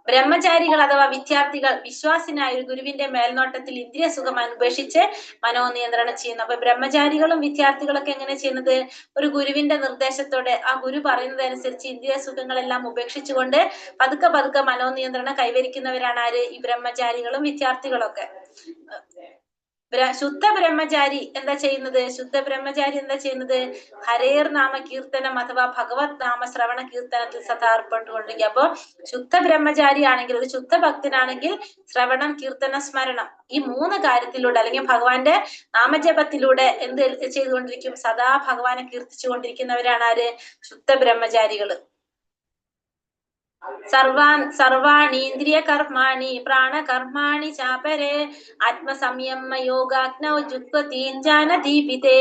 Speaker 4: ബ്രഹ്മചാരികൾ അഥവാ വിദ്യാർത്ഥികൾ വിശ്വാസിനായ ഒരു ഗുരുവിന്റെ മേൽനോട്ടത്തിൽ ഇന്ദ്രിയ സുഖം ഉപേക്ഷിച്ച് മനോനിയന്ത്രണം ചെയ്യുന്നു. അപ്പൊ ബ്രഹ്മചാരികളും വിദ്യാർത്ഥികളൊക്കെ എങ്ങനെ ചെയ്യുന്നത്? ഒരു ഗുരുവിന്റെ നിർദ്ദേശത്തോടെ ആ ഗുരു പറയുന്നത് അനുസരിച്ച് ഇന്ദ്രിയ സുഖങ്ങളെല്ലാം ഉപേക്ഷിച്ചുകൊണ്ട് പതുക്കെ പതുക്കെ മനോനിയന്ത്രണം കൈവരിക്കുന്നവരാണ് ആര്? ഈ ബ്രഹ്മചാരികളും വിദ്യാർത്ഥികളൊക്കെ. ശുദ്ധ ബ്രഹ്മചാരി എന്താ ചെയ്യുന്നത്? ഹരേർ നാമ കീർത്തനം അഥവാ ഭഗവത് നാമ ശ്രവണ കീർത്തനത്തിൽ സദാ ഏർപ്പെട്ടുകൊണ്ടിരിക്കുക. അപ്പൊ ശുദ്ധ ബ്രഹ്മചാരി ആണെങ്കിൽ, ഒരു ശുദ്ധ ഭക്തനാണെങ്കിൽ ശ്രവണം, കീർത്തന, സ്മരണം, ഈ മൂന്ന് കാര്യത്തിലൂടെ അല്ലെങ്കിൽ ഭഗവാന്റെ നാമജപത്തിലൂടെ എന്ത് ചെയ്തുകൊണ്ടിരിക്കും? സദാ ഭഗവാനെ കീർത്തിച്ചുകൊണ്ടിരിക്കുന്നവരാണ് ആര്? ശുദ്ധ ബ്രഹ്മചാരികള്. സർവാണീന്ദ്രിയ കർമാണി പ്രാണകർമാണി ചാപരേ ആത്മസംയമ യോഗാഗ്നൗ ജുഹ്വതി ജ്ഞാനദീപിതേ.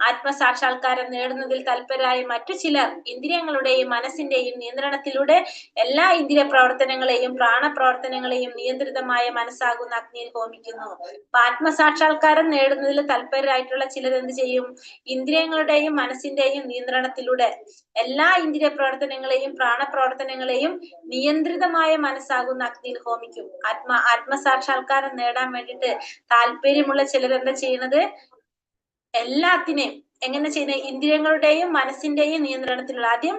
Speaker 4: ആത്മസാക്ഷാത്കാരം നേടുന്നതിൽ തൽപരരായ മറ്റു ചിലർ ഇന്ദ്രിയങ്ങളുടെയും മനസ്സിന്റെയും നിയന്ത്രണത്തിലൂടെ എല്ലാ ഇന്ദ്രിയ പ്രവർത്തനങ്ങളെയും പ്രാണപ്രവർത്തനങ്ങളെയും നിയന്ത്രിതമായ മനസ്സാകുന്ന അഗ്നിയിൽ ഹോമിക്കുന്നു. അപ്പൊ ആത്മസാക്ഷാത്കാരം നേടുന്നതിൽ തൽപരരായിട്ടുള്ള ചിലർ എന്ത് ചെയ്യും? ഇന്ദ്രിയങ്ങളുടെയും മനസ്സിന്റെയും നിയന്ത്രണത്തിലൂടെ എല്ലാ ഇന്ദ്രിയ പ്രവർത്തനങ്ങളെയും പ്രാണപ്രവർത്തനങ്ങളെയും നിയന്ത്രിതമായ മനസ്സാകുന്ന അഗ്നിയിൽ ഹോമിക്കും. ആത്മസാക്ഷാത്കാരം നേടാൻ വേണ്ടിയിട്ട് താല്പര്യമുള്ള ചിലർ എന്താ ചെയ്യുന്നത്? എല്ലാത്തിനെയും എങ്ങനെ ചെയ്യുന്നത്? ഇന്ദ്രിയങ്ങളുടെയും മനസ്സിന്റെയും നിയന്ത്രണത്തിലുള്ള, ആദ്യം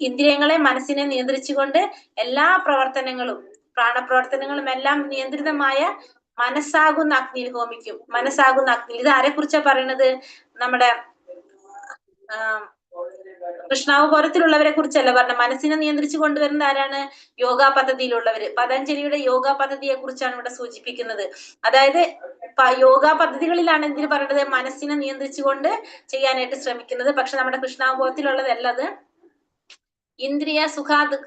Speaker 4: ഇന്ദ്രിയങ്ങളെ മനസ്സിനെ നിയന്ത്രിച്ചുകൊണ്ട് എല്ലാ പ്രവർത്തനങ്ങളും പ്രാണപ്രവർത്തനങ്ങളും എല്ലാം നിയന്ത്രിതമായ മനസ്സാകുന്ന അഗ്നിയിൽ ഹോമിക്കും. മനസ്സാകുന്ന അഗ്നിയിൽ. ഇത് ആരെ കുറിച്ചാ പറയുന്നത്? നമ്മുടെ കൃഷ്ണാവതാരത്തിലുള്ളവരെ കുറിച്ചല്ല പറഞ്ഞ. മനസ്സിനെ നിയന്ത്രിച്ചു കൊണ്ടുവരുന്ന ആരാണ്? യോഗ പദ്ധതിയിലുള്ളവര്. പതഞ്ജലിയുടെ യോഗ പദ്ധതിയെ കുറിച്ചാണ് ഇവിടെ സൂചിപ്പിക്കുന്നത്. അതായത് യോഗ പദ്ധതികളിലാണ് എന്തിനു പറയുന്നത്? മനസ്സിനെ നിയന്ത്രിച്ചുകൊണ്ട് ചെയ്യാനായിട്ട് ശ്രമിക്കുന്നത്. പക്ഷെ നമ്മുടെ കൃഷ്ണാവതാരത്തിലുള്ളതല്ലത്. ഇന്ദ്രിയ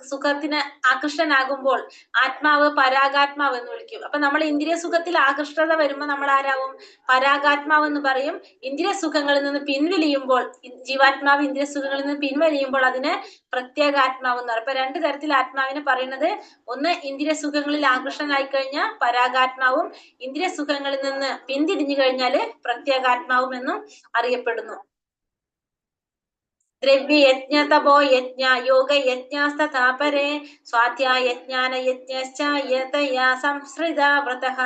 Speaker 4: സുഖത്തിന് ആകൃഷ്ടനാകുമ്പോൾ ആത്മാവ് പരാഗാത്മാവ് എന്ന് വിളിക്കും. അപ്പൊ നമ്മൾ ഇന്ദ്രിയ സുഖത്തിൽ ആകൃഷ്ടത വരുമ്പോൾ നമ്മൾ ആരാവും? പരാഗാത്മാവ് എന്ന് പറയും. ഇന്ദ്രിയ സുഖങ്ങളിൽ നിന്ന് പിൻവലിയുമ്പോൾ, ജീവാത്മാവ് ഇന്ദ്രിയ സുഖങ്ങളിൽ നിന്ന് പിൻവലിയുമ്പോൾ അതിന് പ്രത്യേകാത്മാവ് എന്ന് പറയും. അപ്പൊ രണ്ടു തരത്തിൽ ആത്മാവിനെ പറയുന്നത്. ഒന്ന്, ഇന്ദ്രിയ സുഖങ്ങളിൽ ആകൃഷ്ടനായി കഴിഞ്ഞാൽ പരാഗാത്മാവും, ഇന്ദ്രിയ സുഖങ്ങളിൽ നിന്ന് പിന്തിരിഞ്ഞു കഴിഞ്ഞാല് പ്രത്യേകാത്മാവും എന്നും അറിയപ്പെടുന്നു. ദ്രവ്യയജ്ഞ തപോ യജ്ഞ യോഗ യജ്ഞാസ്തപരേ സ്വാധ്യായജ്ഞാന യജ്ഞാ സംശ്രിത വ്രതഃ.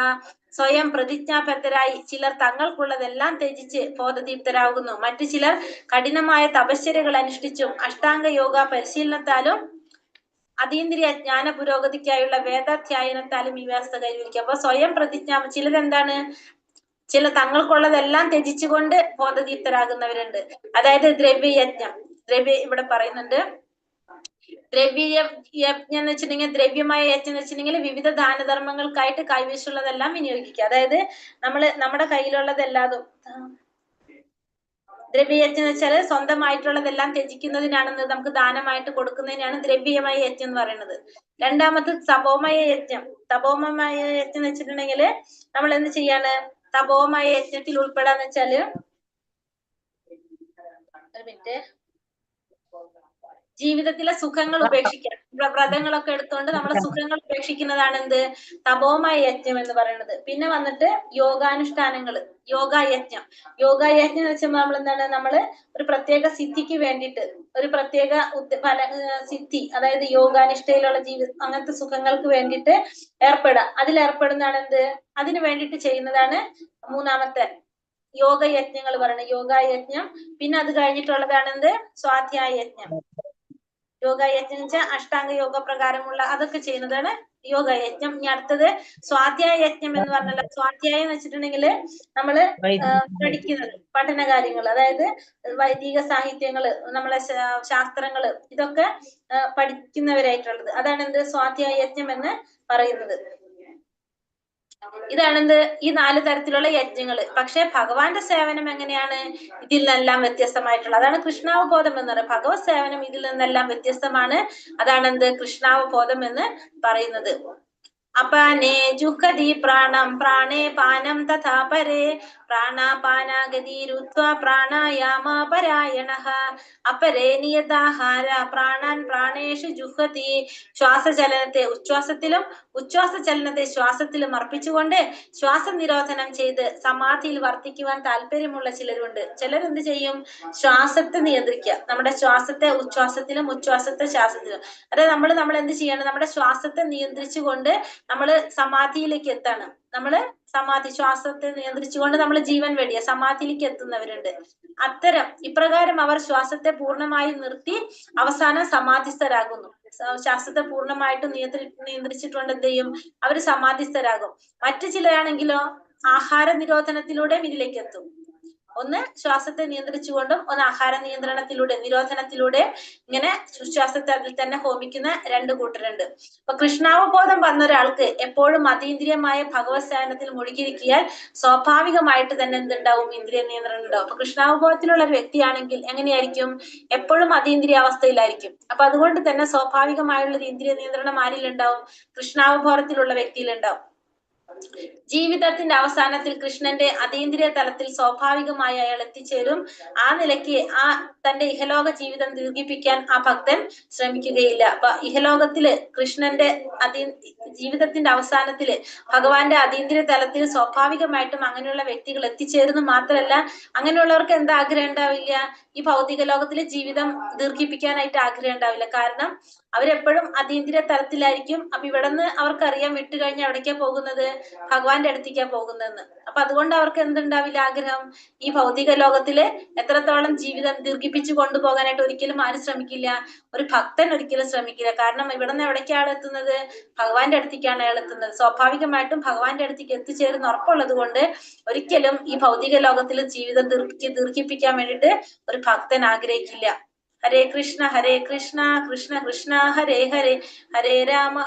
Speaker 4: സ്വയം പ്രതിജ്ഞാബദ്ധരായി ചിലർ തങ്ങൾക്കുള്ളതെല്ലാം ത്യജിച്ച് ബോധദീപ്തരാകുന്നു. മറ്റു ചിലർ കഠിനമായ തപശ്ചര്യകൾ അനുഷ്ഠിച്ചും അഷ്ടാംഗ യോഗ പരിശീലനത്താലും അതീന്ദ്രിയ ജ്ഞാന പുരോഗതിക്കായുള്ള വേദാധ്യായനത്താലും ഈ വ്യവസ്ഥ കൈവരിക്കും. അപ്പൊ സ്വയം പ്രതിജ്ഞ, ചിലരെന്താണ്? ചില തങ്ങൾക്കുള്ളതെല്ലാം ത്യജിച്ചുകൊണ്ട് ബോധദീപ്തരാകുന്നവരുണ്ട്. അതായത് ദ്രവ്യയജ്ഞം. ഇവിടെ പറയുന്നുണ്ട്, ദ്രവ്യയജ്ഞം എന്ന് വെച്ചിട്ടുണ്ടെങ്കിൽ, ദ്രവ്യമായ യജ്ഞം എന്ന് വെച്ചിട്ടുണ്ടെങ്കിൽ വിവിധ ദാനധർമ്മങ്ങൾക്കായിട്ട് കൈവശമുള്ളതെല്ലാം വിനിയോഗിക്കുക. അതായത് നമ്മുടെ കയ്യിലുള്ളതെല്ലാതും ദ്രവ്യയജ്ഞം എന്ന് വെച്ചാൽ സ്വന്തമായിട്ടുള്ളതെല്ലാം ത്യജിക്കുന്നതിനാണെന്ന് നമുക്ക് ദാനമായിട്ട് കൊടുക്കുന്നതിനാണ് ദ്രവ്യമായ യജ്ഞം എന്ന് പറയുന്നത്. രണ്ടാമത് തപോമയ യജ്ഞം. തപോമയ യജ്ഞം എന്ന് വെച്ചിട്ടുണ്ടെങ്കിൽ നമ്മൾ എന്ത് ചെയ്യാണ്? തപോമയ യജ്ഞത്തിൽ ഉൾപ്പെടാന്ന് വെച്ചാല് ഒരു മിനിറ്റ്, ജീവിതത്തിലെ സുഖങ്ങൾ ഉപേക്ഷിക്കാൻ, വ്രതങ്ങളൊക്കെ എടുത്തുകൊണ്ട് നമ്മളെ സുഖങ്ങൾ ഉപേക്ഷിക്കുന്നതാണ് എന്ത്? തപോമയ യജ്ഞം എന്ന് പറയുന്നത്. പിന്നെ വന്നിട്ട് യോഗാനുഷ്ഠാനങ്ങള്, യോഗായജ്ഞം. യോഗായജ്ഞം എന്ന് വെച്ചാൽ നമ്മൾ എന്താണ്, നമ്മള് ഒരു പ്രത്യേക സിദ്ധിക്ക് വേണ്ടിയിട്ട് ഒരു പ്രത്യേക സിദ്ധി, അതായത് യോഗാനിഷ്ഠയിലുള്ള അങ്ങനത്തെ സുഖങ്ങൾക്ക് വേണ്ടിയിട്ട് ഏർപ്പെടാം. അതിലേർപ്പെടുന്നതാണ് എന്ത്? അതിന് വേണ്ടിയിട്ട് ചെയ്യുന്നതാണ് മൂന്നാമത്തെ യോഗയജ്ഞങ്ങൾ പറയുന്നത്, യോഗായജ്ഞം. പിന്നെ അത് കഴിഞ്ഞിട്ടുള്ളതാണ് എന്ത്? സ്വാധ്യായ യജ്ഞം. യോഗയജ്ഞം വെച്ചാൽ അഷ്ടാംഗ യോഗ പ്രകാരമുള്ള അതൊക്കെ ചെയ്യുന്നതാണ് യോഗയജ്ഞം. ഇനി അടുത്തത് സ്വാധ്യായ യജ്ഞം എന്ന് പറഞ്ഞാൽ, സ്വാധ്യായം എന്ന് വെച്ചിട്ടുണ്ടെങ്കിൽ നമ്മള് പഠിക്കുന്നത് പഠന കാര്യങ്ങൾ, അതായത് വൈദിക സാഹിത്യങ്ങള്, നമ്മളെ ശാസ്ത്രങ്ങള്, ഇതൊക്കെ പഠിക്കുന്നവരായിട്ടുള്ളത്, അതാണ് എന്ത്? സ്വാധ്യായ യജ്ഞം എന്ന് പറയുന്നത്. ഇതാണെന്ത്? ഈ 4 തരത്തിലുള്ള യജ്ഞങ്ങള്. പക്ഷെ ഭഗവാന്റെ സേവനം എങ്ങനെയാണ്? ഇതിൽ നിന്നെല്ലാം വ്യത്യസ്തമായിട്ടുള്ള, അതാണ് കൃഷ്ണാവബോധം എന്ന് പറയുന്നത്. ഭഗവത് സേവനം ഇതിൽ നിന്നെല്ലാം വ്യത്യസ്തമാണ്. അതാണെന്ത്? കൃഷ്ണാവബോധം എന്ന് പറയുന്നത്. അപാനേ ജുഹതി പ്രാണം പ്രാണേ പാനം തഥാ പരേ പ്രാണാപാനാഗതിരുത്വാ പ്രാണായാമപരായണഃ അപരേ നിയതാഹാര പ്രാണാൻ പ്രാണേഷു ജുഹതി. ശ്വാസചലനത്തെ ഉച്ഛ്വാസത്തിലും ഉച്ഛ്വാസചലനത്തെ ശ്വാസത്തിലും അർപ്പിച്ചുകൊണ്ട് ശ്വാസം നിരോധനം ചെയ്ത് സമാധിയിൽ വർത്തിക്കുവാൻ താല്പര്യമുള്ള ചിലരുണ്ട്. ചിലരെന്ത് ചെയ്യും? ശ്വാസത്തെ നിയന്ത്രിക്കുക, നമ്മുടെ ശ്വാസത്തെ ഉച്ഛ്വാസത്തിലും ഉച്ഛ്വാസത്തെ ശ്വാസത്തിലും. അതായത് നമ്മൾ എന്ത് ചെയ്യണം? നമ്മുടെ ശ്വാസത്തെ നിയന്ത്രിച്ചുകൊണ്ട് നമ്മള് സമാധിയിലേക്ക് എത്താണ്. നമ്മള് സമാധി, ശ്വാസത്തെ നിയന്ത്രിച്ചുകൊണ്ട് നമ്മൾ ജീവൻ വെടിയ സമാധിയിലേക്ക് എത്തുന്നവരുണ്ട്. അത്തരം ഇപ്രകാരം അവർ ശ്വാസത്തെ പൂർണ്ണമായി നിർത്തി അവസാനം സമാധിസ്ഥരാകുന്നു. ശ്വാസത്തെ പൂർണ്ണമായിട്ട് നിയന്ത്രിച്ചിട്ടുണ്ട് എന്ത് ചെയ്യും? അവർ സമാധിസ്ഥരാകും. മറ്റു ചിലരാണെങ്കിലോ ആഹാര നിരോധനത്തിലൂടെ ഇതിലേക്ക് എത്തും. ഒന്ന് ശ്വാസത്തെ നിയന്ത്രിച്ചുകൊണ്ടും ഒന്ന് ആഹാര നിരോധനത്തിലൂടെ ഇങ്ങനെ ശ്വാസത്തെ അതിൽ തന്നെ ഹോമിക്കുന്ന 2 കൂട്ടരുണ്ട്. അപ്പൊ കൃഷ്ണാവബോധം വന്ന ഒരാൾക്ക് എപ്പോഴും അതീന്ദ്രിയമായ ഭഗവത് സേവനത്തിൽ മുഴുകിയിരിക്കിയാൽ സ്വാഭാവികമായിട്ട് തന്നെ എന്തുണ്ടാവും? ഇന്ദ്രിയ നിയന്ത്രണം ഉണ്ടാവും. അപ്പൊ കൃഷ്ണാവബോധത്തിലുള്ള ഒരു വ്യക്തിയാണെങ്കിൽ എങ്ങനെയായിരിക്കും? എപ്പോഴും അതീന്ദ്രിയ അവസ്ഥയിലായിരിക്കും. അപ്പൊ അതുകൊണ്ട് തന്നെ സ്വാഭാവികമായുള്ള ഒരു ഇന്ദ്രിയ നിയന്ത്രണം ആരിലുണ്ടാവും? കൃഷ്ണാവബോധത്തിലുള്ള വ്യക്തിയിലുണ്ടാവും. ജീവിതത്തിന്റെ അവസാനത്തിൽ കൃഷ്ണന്റെ അതീന്ദ്രിയ തലത്തിൽ സ്വാഭാവികമായി അയാൾ എത്തിച്ചേരും. ആ നിലയ്ക്ക് തന്റെ ഇഹലോക ജീവിതം ദീർഘിപ്പിക്കാൻ ആ ഭക്തൻ ശ്രമിക്കുകയില്ല. അപ്പൊ ഇഹലോകത്തില് കൃഷ്ണന്റെ ജീവിതത്തിന്റെ അവസാനത്തില് ഭഗവാന്റെ അതീന്ദ്രിയ തലത്തിൽ സ്വാഭാവികമായിട്ടും അങ്ങനെയുള്ള വ്യക്തികൾ എത്തിച്ചേരുന്നു. മാത്രമല്ല, അങ്ങനെയുള്ളവർക്ക് എന്താ ആഗ്രഹം ഉണ്ടാവില്ല? ഈ ഭൗതിക ലോകത്തിലെ ജീവിതം ദീർഘിപ്പിക്കാനായിട്ട് ആഗ്രഹം ഉണ്ടാവില്ല. കാരണം അവരെപ്പോഴും അതീന്ദ്രിയ തലത്തിലായിരിക്കും. അപ്പൊ ഇവിടെ നിന്ന് അവർക്കറിയാം വിട്ടുകഴിഞ്ഞ് എവിടേക്കാ പോകുന്നത്? ഭഗവാന്റെ അടുത്തേക്കാ പോകുന്നതെന്ന്. അപ്പൊ അതുകൊണ്ട് അവർക്ക് എന്തുണ്ടാവില്ല ആഗ്രഹം? ഈ ഭൗതിക ലോകത്തില് എത്രത്തോളം ജീവിതം ദീർഘിപ്പിച്ചു കൊണ്ടുപോകാനായിട്ട് ഒരിക്കലും ആരും ശ്രമിക്കില്ല. ഒരു ഭക്തൻ ഒരിക്കലും ശ്രമിക്കില്ല. കാരണം ഇവിടെ നിന്ന് എവിടേക്കാണ് ആൾ എത്തുന്നത്? ഭഗവാന്റെ അടുത്തേക്കാണ് അയാൾ എത്തുന്നത്. സ്വാഭാവികമായിട്ടും ഭഗവാന്റെ അടുത്തേക്ക് എത്തിച്ചേരുന്ന ഉറപ്പുള്ളത് കൊണ്ട് ഒരിക്കലും ഈ ഭൗതിക ലോകത്തിൽ ജീവിതം ദീർഘിപ്പിക്കാൻ വേണ്ടിയിട്ട് ഒരു ഭക്തൻ ആഗ്രഹിക്കില്ല. ഹരേ കൃഷ്ണ കൃഷ്ണ കൃഷ്ണ ഹരേ ഹരേ, ഹരേ രാമ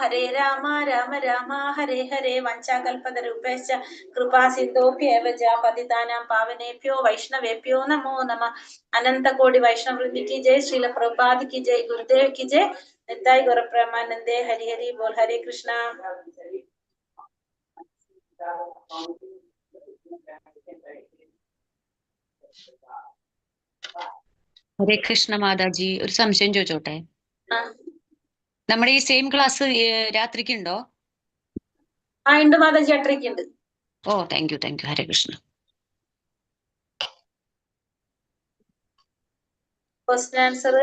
Speaker 4: രാമ രാമ ഹരേ ഹരേ. വഞ്ചാകൽപതരൂപേശ്ച കൃപാ സിന്ധോഭ്യേവ ച പതിതാനാം പാവനേഭ്യോ വൈഷ്ണവേഭ്യോ നമോ നമഃ. അനന്ത കോടി വൈഷ്ണവൃന്ദി की जय, श्रील प्रभुपाद की जय, गुरुदेव की जय, निताई गौर प्रेमानंदे, हरि हरि बोल. हरे कृष्णा.
Speaker 5: ഹരേ കൃഷ്ണ മാതാജി, ഒരു സംശയം ചോദിച്ചോട്ടെ? നമ്മുടെ ഈ സെയിം ക്ലാസ് രാത്രിക്കുണ്ടോ?
Speaker 4: ഉണ്ട് മാതാജി, രാത്രിക്കുണ്ട്.
Speaker 5: ഓ, thank you. Hare Krishna.
Speaker 4: Question answer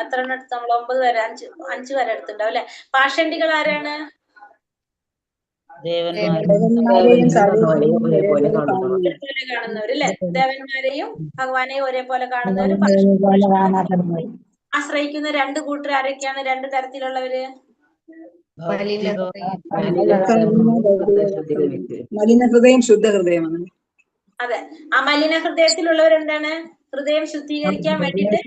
Speaker 4: എത്ര എണ്ണം എടുത്ത്? നമ്മൾ 9 വരെ 5 വരെ എടുത്തിട്ടുണ്ടാവും അല്ലെ? പാഷണ്ഡികൾ ആരാണ്? കാണുന്നവരല്ലേ? ദേവന്മാരെയും ഭഗവാനെയും ഒരേപോലെ കാണുന്നവര്. ആശ്രയിക്കുന്ന 2 കൂട്ടർ ആരൊക്കെയാണ്? 2 തരത്തിലുള്ളവര്.
Speaker 6: മലിനഹൃദയം, ശുദ്ധഹൃദയം.
Speaker 4: അതെ, ആ മലിന ഹൃദയത്തിലുള്ളവരെന്താണ്? ഹൃദയം ശുദ്ധീകരിക്കാൻ വേണ്ടിയിട്ട്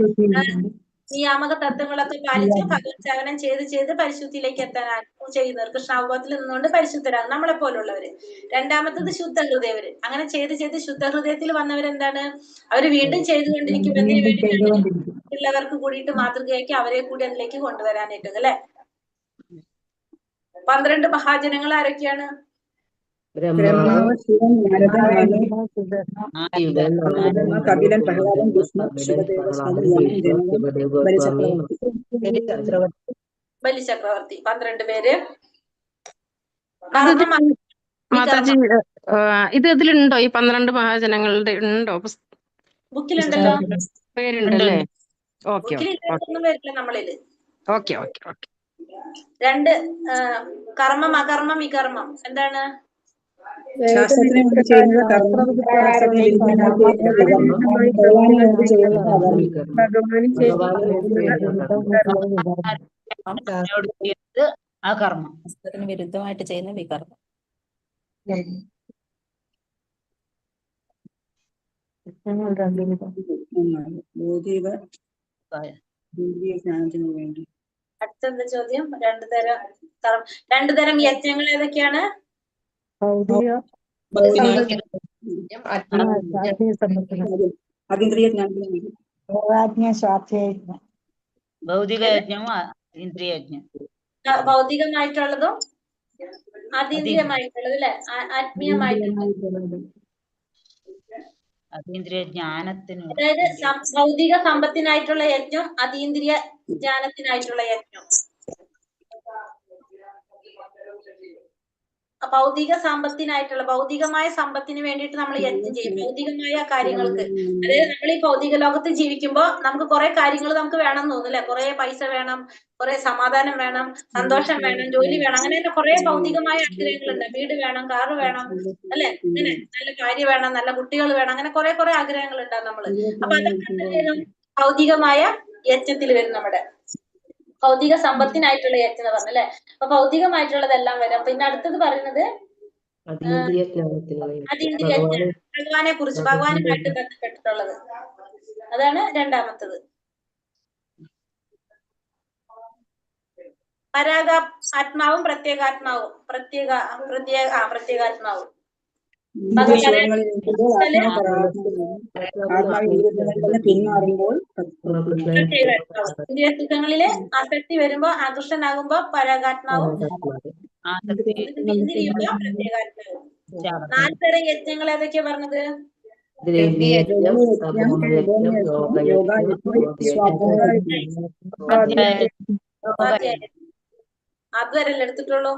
Speaker 4: നിയാമക തത്വങ്ങളൊക്കെ പാലിച്ച് ഭഗവത് സേവനം ചെയ്ത് പരിശുദ്ധിയിലേക്ക് എത്താൻ ചെയ്യുന്നവർ, കൃഷ്ണാവബോധത്തിൽ നിന്നുകൊണ്ട് പരിശുദ്ധരാകും, നമ്മളെ പോലുള്ളവര്. രണ്ടാമത്തത് ശുദ്ധ ഹൃദയവര്. അങ്ങനെ ചെയ്ത് ശുദ്ധ ഹൃദയത്തിൽ വന്നവരെന്താണ്, അവര് വീണ്ടും ചെയ്തുകൊണ്ടിരിക്കും. എന്തിനു വേണ്ടിയിട്ടാണ്? ഉള്ളവർക്ക് കൂടിയിട്ട് മാതൃകയാക്കി അവരെ കൂടി അതിലേക്ക് കൊണ്ടുവരാനായിട്ട് അല്ലെ. 12 മഹാജനങ്ങൾ ആരൊക്കെയാണ്?
Speaker 6: ബ്രഹ്മാവ്, ശിവൻ, നാരദൻ, മനു, കപിലൻ, പ്രഹ്ലാദൻ, വിഷ്ണു, ശുഭദേവ, സ്വാമി, യമൻ, ജനകൻ, ബലിചക്രവർത്തി.
Speaker 4: ബലിചക്രവർത്തി 12 പേര്.
Speaker 1: മാതാജി ഇത് ഇതിലുണ്ടോ? ഈ 12 മഹാജനങ്ങളുടെ ഉണ്ടോ?
Speaker 4: ബുക്കിലുണ്ടല്ലോ,
Speaker 1: പേരുണ്ടല്ലേ? ഓക്കെ
Speaker 4: ബുക്കിൽ വരില്ല നമ്മളില്.
Speaker 1: Okay okay okay.
Speaker 4: 2 കർമ്മം, അകർമ്മം, വികർമ്മം. എന്താണ്?
Speaker 6: ശാസ്ത്രത്തിന് വേണ്ടി ചെയ്യുന്നത് കർമ്മം, ശാസ്ത്രത്തിന്
Speaker 3: വിരുദ്ധമായിട്ട് ചെയ്യുന്ന വികർമ്മം.
Speaker 6: ജ്ഞാനത്തിന് വേണ്ടി.
Speaker 4: അടുത്ത ചോദ്യം. 2 തരം യജ്ഞങ്ങൾ ഏതൊക്കെയാണ്?
Speaker 6: അതീന്ദ്രിയ ജ്ഞാനത്തിന് വേണ്ടി.
Speaker 3: ഭൗതിക യജ്ഞവും ഇന്ദ്രിയ യജ്ഞം.
Speaker 4: ഭൗതികമായിട്ടുള്ളതും അതീന്ദ്രിയമായിട്ടുള്ളത് അല്ലെ, ആത്മീയമായിട്ടുള്ളത്.
Speaker 3: അതീന്ദ്രിയ ജ്ഞാനത്തിന്,
Speaker 4: അതായത് ഭൗതിക സമ്പത്തിനായിട്ടുള്ള യജ്ഞം, അതീന്ദ്രിയ ജ്ഞാനത്തിനായിട്ടുള്ള യജ്ഞം. ഭൗതിക സമ്പത്തിനായിട്ടുള്ള, ഭൗതികമായ സമ്പത്തിന് വേണ്ടിയിട്ട് നമ്മൾ യജ്ഞം ചെയ്യും, ഭൗതികമായ കാര്യങ്ങൾക്ക്. അതായത് നമ്മൾ ഈ ഭൗതിക ലോകത്ത് ജീവിക്കുമ്പോ നമുക്ക് കുറെ കാര്യങ്ങൾ നമുക്ക് വേണം തോന്നും അല്ലെ. കുറെ പൈസ വേണം, കുറെ സമാധാനം വേണം, സന്തോഷം വേണം, ജോലി വേണം, അങ്ങനെ കുറെ ഭൗതികമായ ആഗ്രഹങ്ങളുണ്ട്. വീട് വേണം, കാറ് വേണം അല്ലെ, അങ്ങനെ നല്ല ഭാര്യ വേണം, നല്ല കുട്ടികൾ വേണം, അങ്ങനെ കുറെ ആഗ്രഹങ്ങൾ ഉണ്ടാവും നമ്മള്. അപ്പൊ അതൊക്കെ ഭൗതികമായ യജ്ഞത്തിൽ വരും. നമ്മുടെ ഭൗതിക സമ്പത്തിനായിട്ടുള്ള യജ്ഞം പറഞ്ഞു അല്ലെ. അപ്പൊ ഭൗതികമായിട്ടുള്ളതെല്ലാം വരും. പിന്നെ അടുത്തത് പറയുന്നത് അതീന്ദ്രിയ ജ്ഞാനം, ഭഗവാനെ കുറിച്ച്, ഭഗവാനുമായിട്ട് ബന്ധപ്പെട്ടിട്ടുള്ളത്. അതാണ് രണ്ടാമത്തത്. ആത്മാവും പ്രത്യേകാത്മാവും. പ്രത്യേകാത്മാവും
Speaker 6: പിന്മാറുമ്പോൾ
Speaker 4: ഇന്ദ്രിയ സുഖങ്ങളില് ആസക്തി വരുമ്പോ, ആകർഷനാകുമ്പോ പരാഗാത്മാവും, പിന്തിരിയുമ്പോ പ്രത്യേകാത്മാവും. 4 തരം യജ്ഞങ്ങൾ ഏതൊക്കെയാ പറഞ്ഞത്? അതുവരെല്ലാം എടുത്തിട്ടുള്ളൂ.